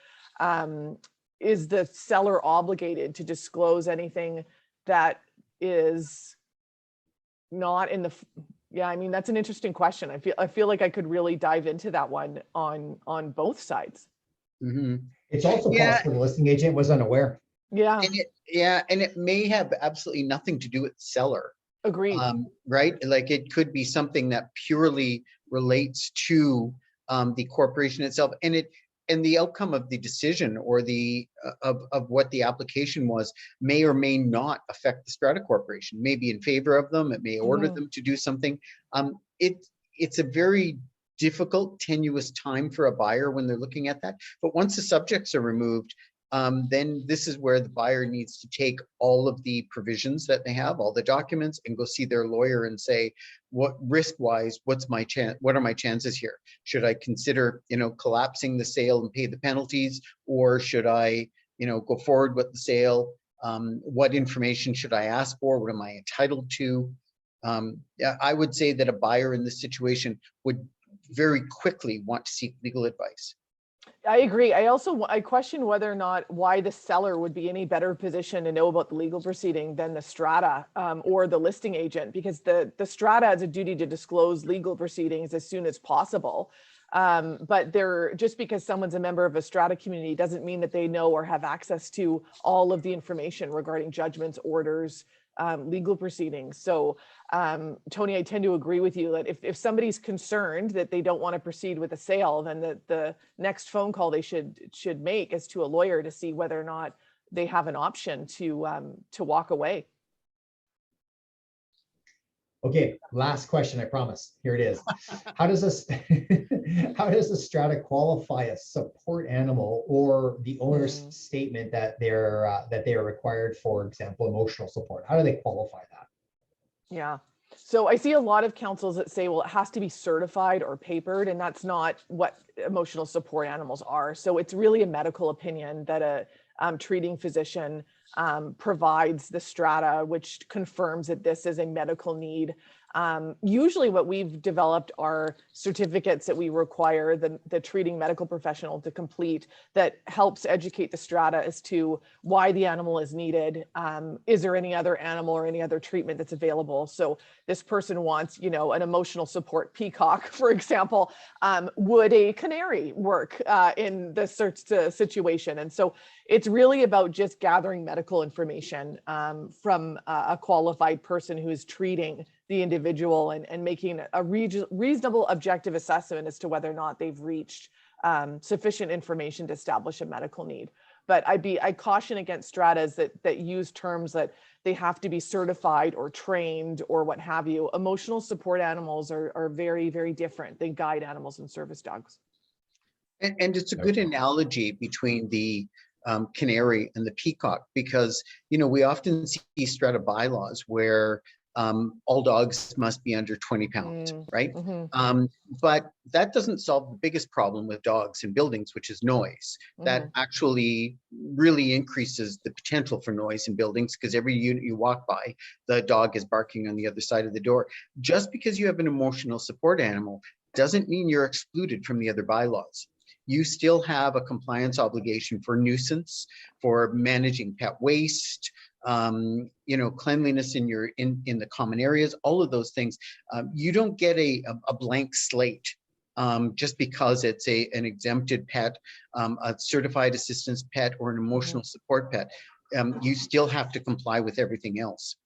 is the seller obligated to disclose anything that is not in the, yeah, I mean, that's an interesting question. I feel like I could really dive into that one on both sides. Mhm. It's also Yeah. possible the listing agent was unaware. Yeah, And it may have absolutely nothing to do with the seller. agreed. Right? Like it could be something that purely relates to the corporation itself, and the outcome of the decision or the of what the application was may or may not affect the strata corporation. May be in favor of them. It may order them to do something. It's a very difficult, tenuous time for a buyer when they're looking at that. But once the subjects are removed, then this is where the buyer needs to take all of the provisions that they have, all the documents, and go see their lawyer and say, what risk-wise, what's my chance? What are my chances here? Should I consider, collapsing the sale and pay the penalties, or should I, go forward with the sale? What information should I ask for? What am I entitled to? I would say that a buyer in this situation would very quickly want to seek legal advice. I agree. I question whether or not why the seller would be any better position to know about the legal proceeding than the strata or the listing agent, because the strata has a duty to disclose legal proceedings as soon as possible. But just because someone's a member of a strata community doesn't mean that they know or have access to all of the information regarding judgments, orders, legal proceedings. So Tony, I tend to agree with you that if somebody's concerned that they don't want to proceed with a sale, then the next phone call they should make is to a lawyer to see whether or not they have an option to walk away. Okay, last question, I promise. Here it is. How does a strata qualify a support animal or the owner's statement that they are required, for example, emotional support? How do they qualify that? Yeah. So I see a lot of councils that say, well, it has to be certified or papered, and that's not what emotional support animals are. So it's really a medical opinion that a treating physician provides the strata, which confirms that this is a medical need. Usually what we've developed are certificates that we require the treating medical professional to complete that helps educate the strata as to why the animal is needed. Is there any other animal or any other treatment that's available? So this person wants, an emotional support peacock, for example. Would a canary work in this situation? And so it's really about just gathering medical information from a qualified person who is treating the individual and making a reasonable objective assessment as to whether or not they've reached sufficient information to establish a medical need. But I caution against stratas that use terms that they have to be certified or trained or what have you. Emotional support animals are very, very different than guide animals and service dogs. And it's a good analogy between the canary and the peacock, because we often see strata bylaws where all dogs must be under 20 pounds, right? But that doesn't solve the biggest problem with dogs in buildings, which is noise. That actually really increases the potential for noise in buildings, because every unit you walk by, the dog is barking on the other side of the door. Just because you have an emotional support animal doesn't mean you're excluded from the other bylaws. You still have a compliance obligation for nuisance, for managing pet waste, cleanliness in the common areas, all of those things. You don't get a blank slate just because it's an exempted pet, a certified assistance pet, or an emotional support pet. You still have to comply with everything else.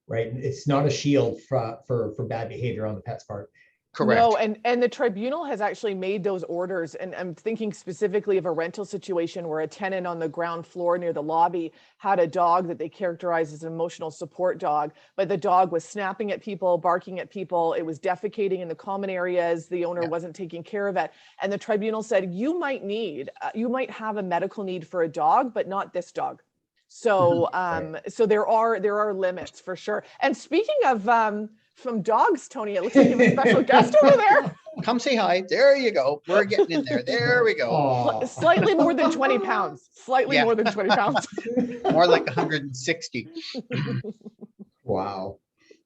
Right. It's not a shield for bad behavior on the pet's part. Correct. No, and the tribunal has actually made those orders. And I'm thinking specifically of a rental situation where a tenant on the ground floor near the lobby had a dog that they characterized as an emotional support dog, but the dog was snapping at people, barking at people. It was defecating in the common areas. The owner wasn't taking care of it. And the tribunal said, you might have a medical need for a dog, but not this dog. So, so there are limits for sure. And speaking of, from dogs, Tony, it looks like you have a special guest over there. Come say hi. There you go. We're getting in there. There we go. Slightly more than 20 pounds. Slightly more than 20 pounds. More like 160. Wow.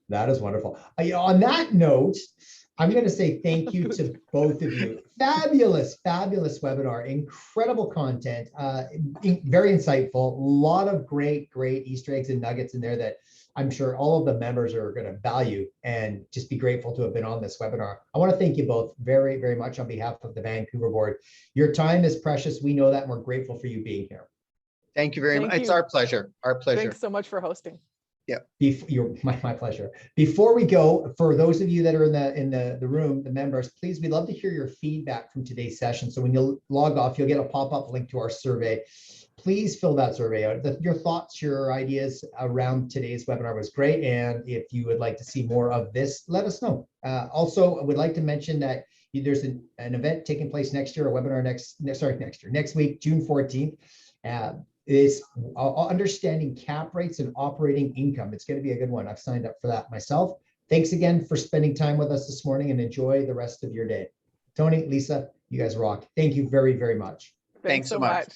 That is wonderful. On that note, I'm going to say thank you to both of you. Fabulous, fabulous webinar, incredible content, very insightful, a lot of great Easter eggs and nuggets in there that I'm sure all of the members are going to value and just be grateful to have been on this webinar. I want to thank you both very, very much on behalf of the Vancouver board. Your time is precious. We know that, and we're grateful for you being here. Thank you very much. It's our pleasure. Our pleasure. Thanks so much for hosting. Yeah. My pleasure. Before we go, for those of you that are in the room, the members, please, we'd love to hear your feedback from today's session. So when you log off, you'll get a pop-up link to our survey. Please fill that survey out. Your thoughts, your ideas around today's webinar was great. And if you would like to see more of this, let us know. Also, I would like to mention that there's an event taking place next year, a webinar next week, June 14th. Is understanding cap rates and operating income. It's going to be a good one. I've signed up for that myself. Thanks again for spending time with us this morning, and enjoy the rest of your day. Tony, Lisa, you guys rock. Thank you very, very much. Thanks so much.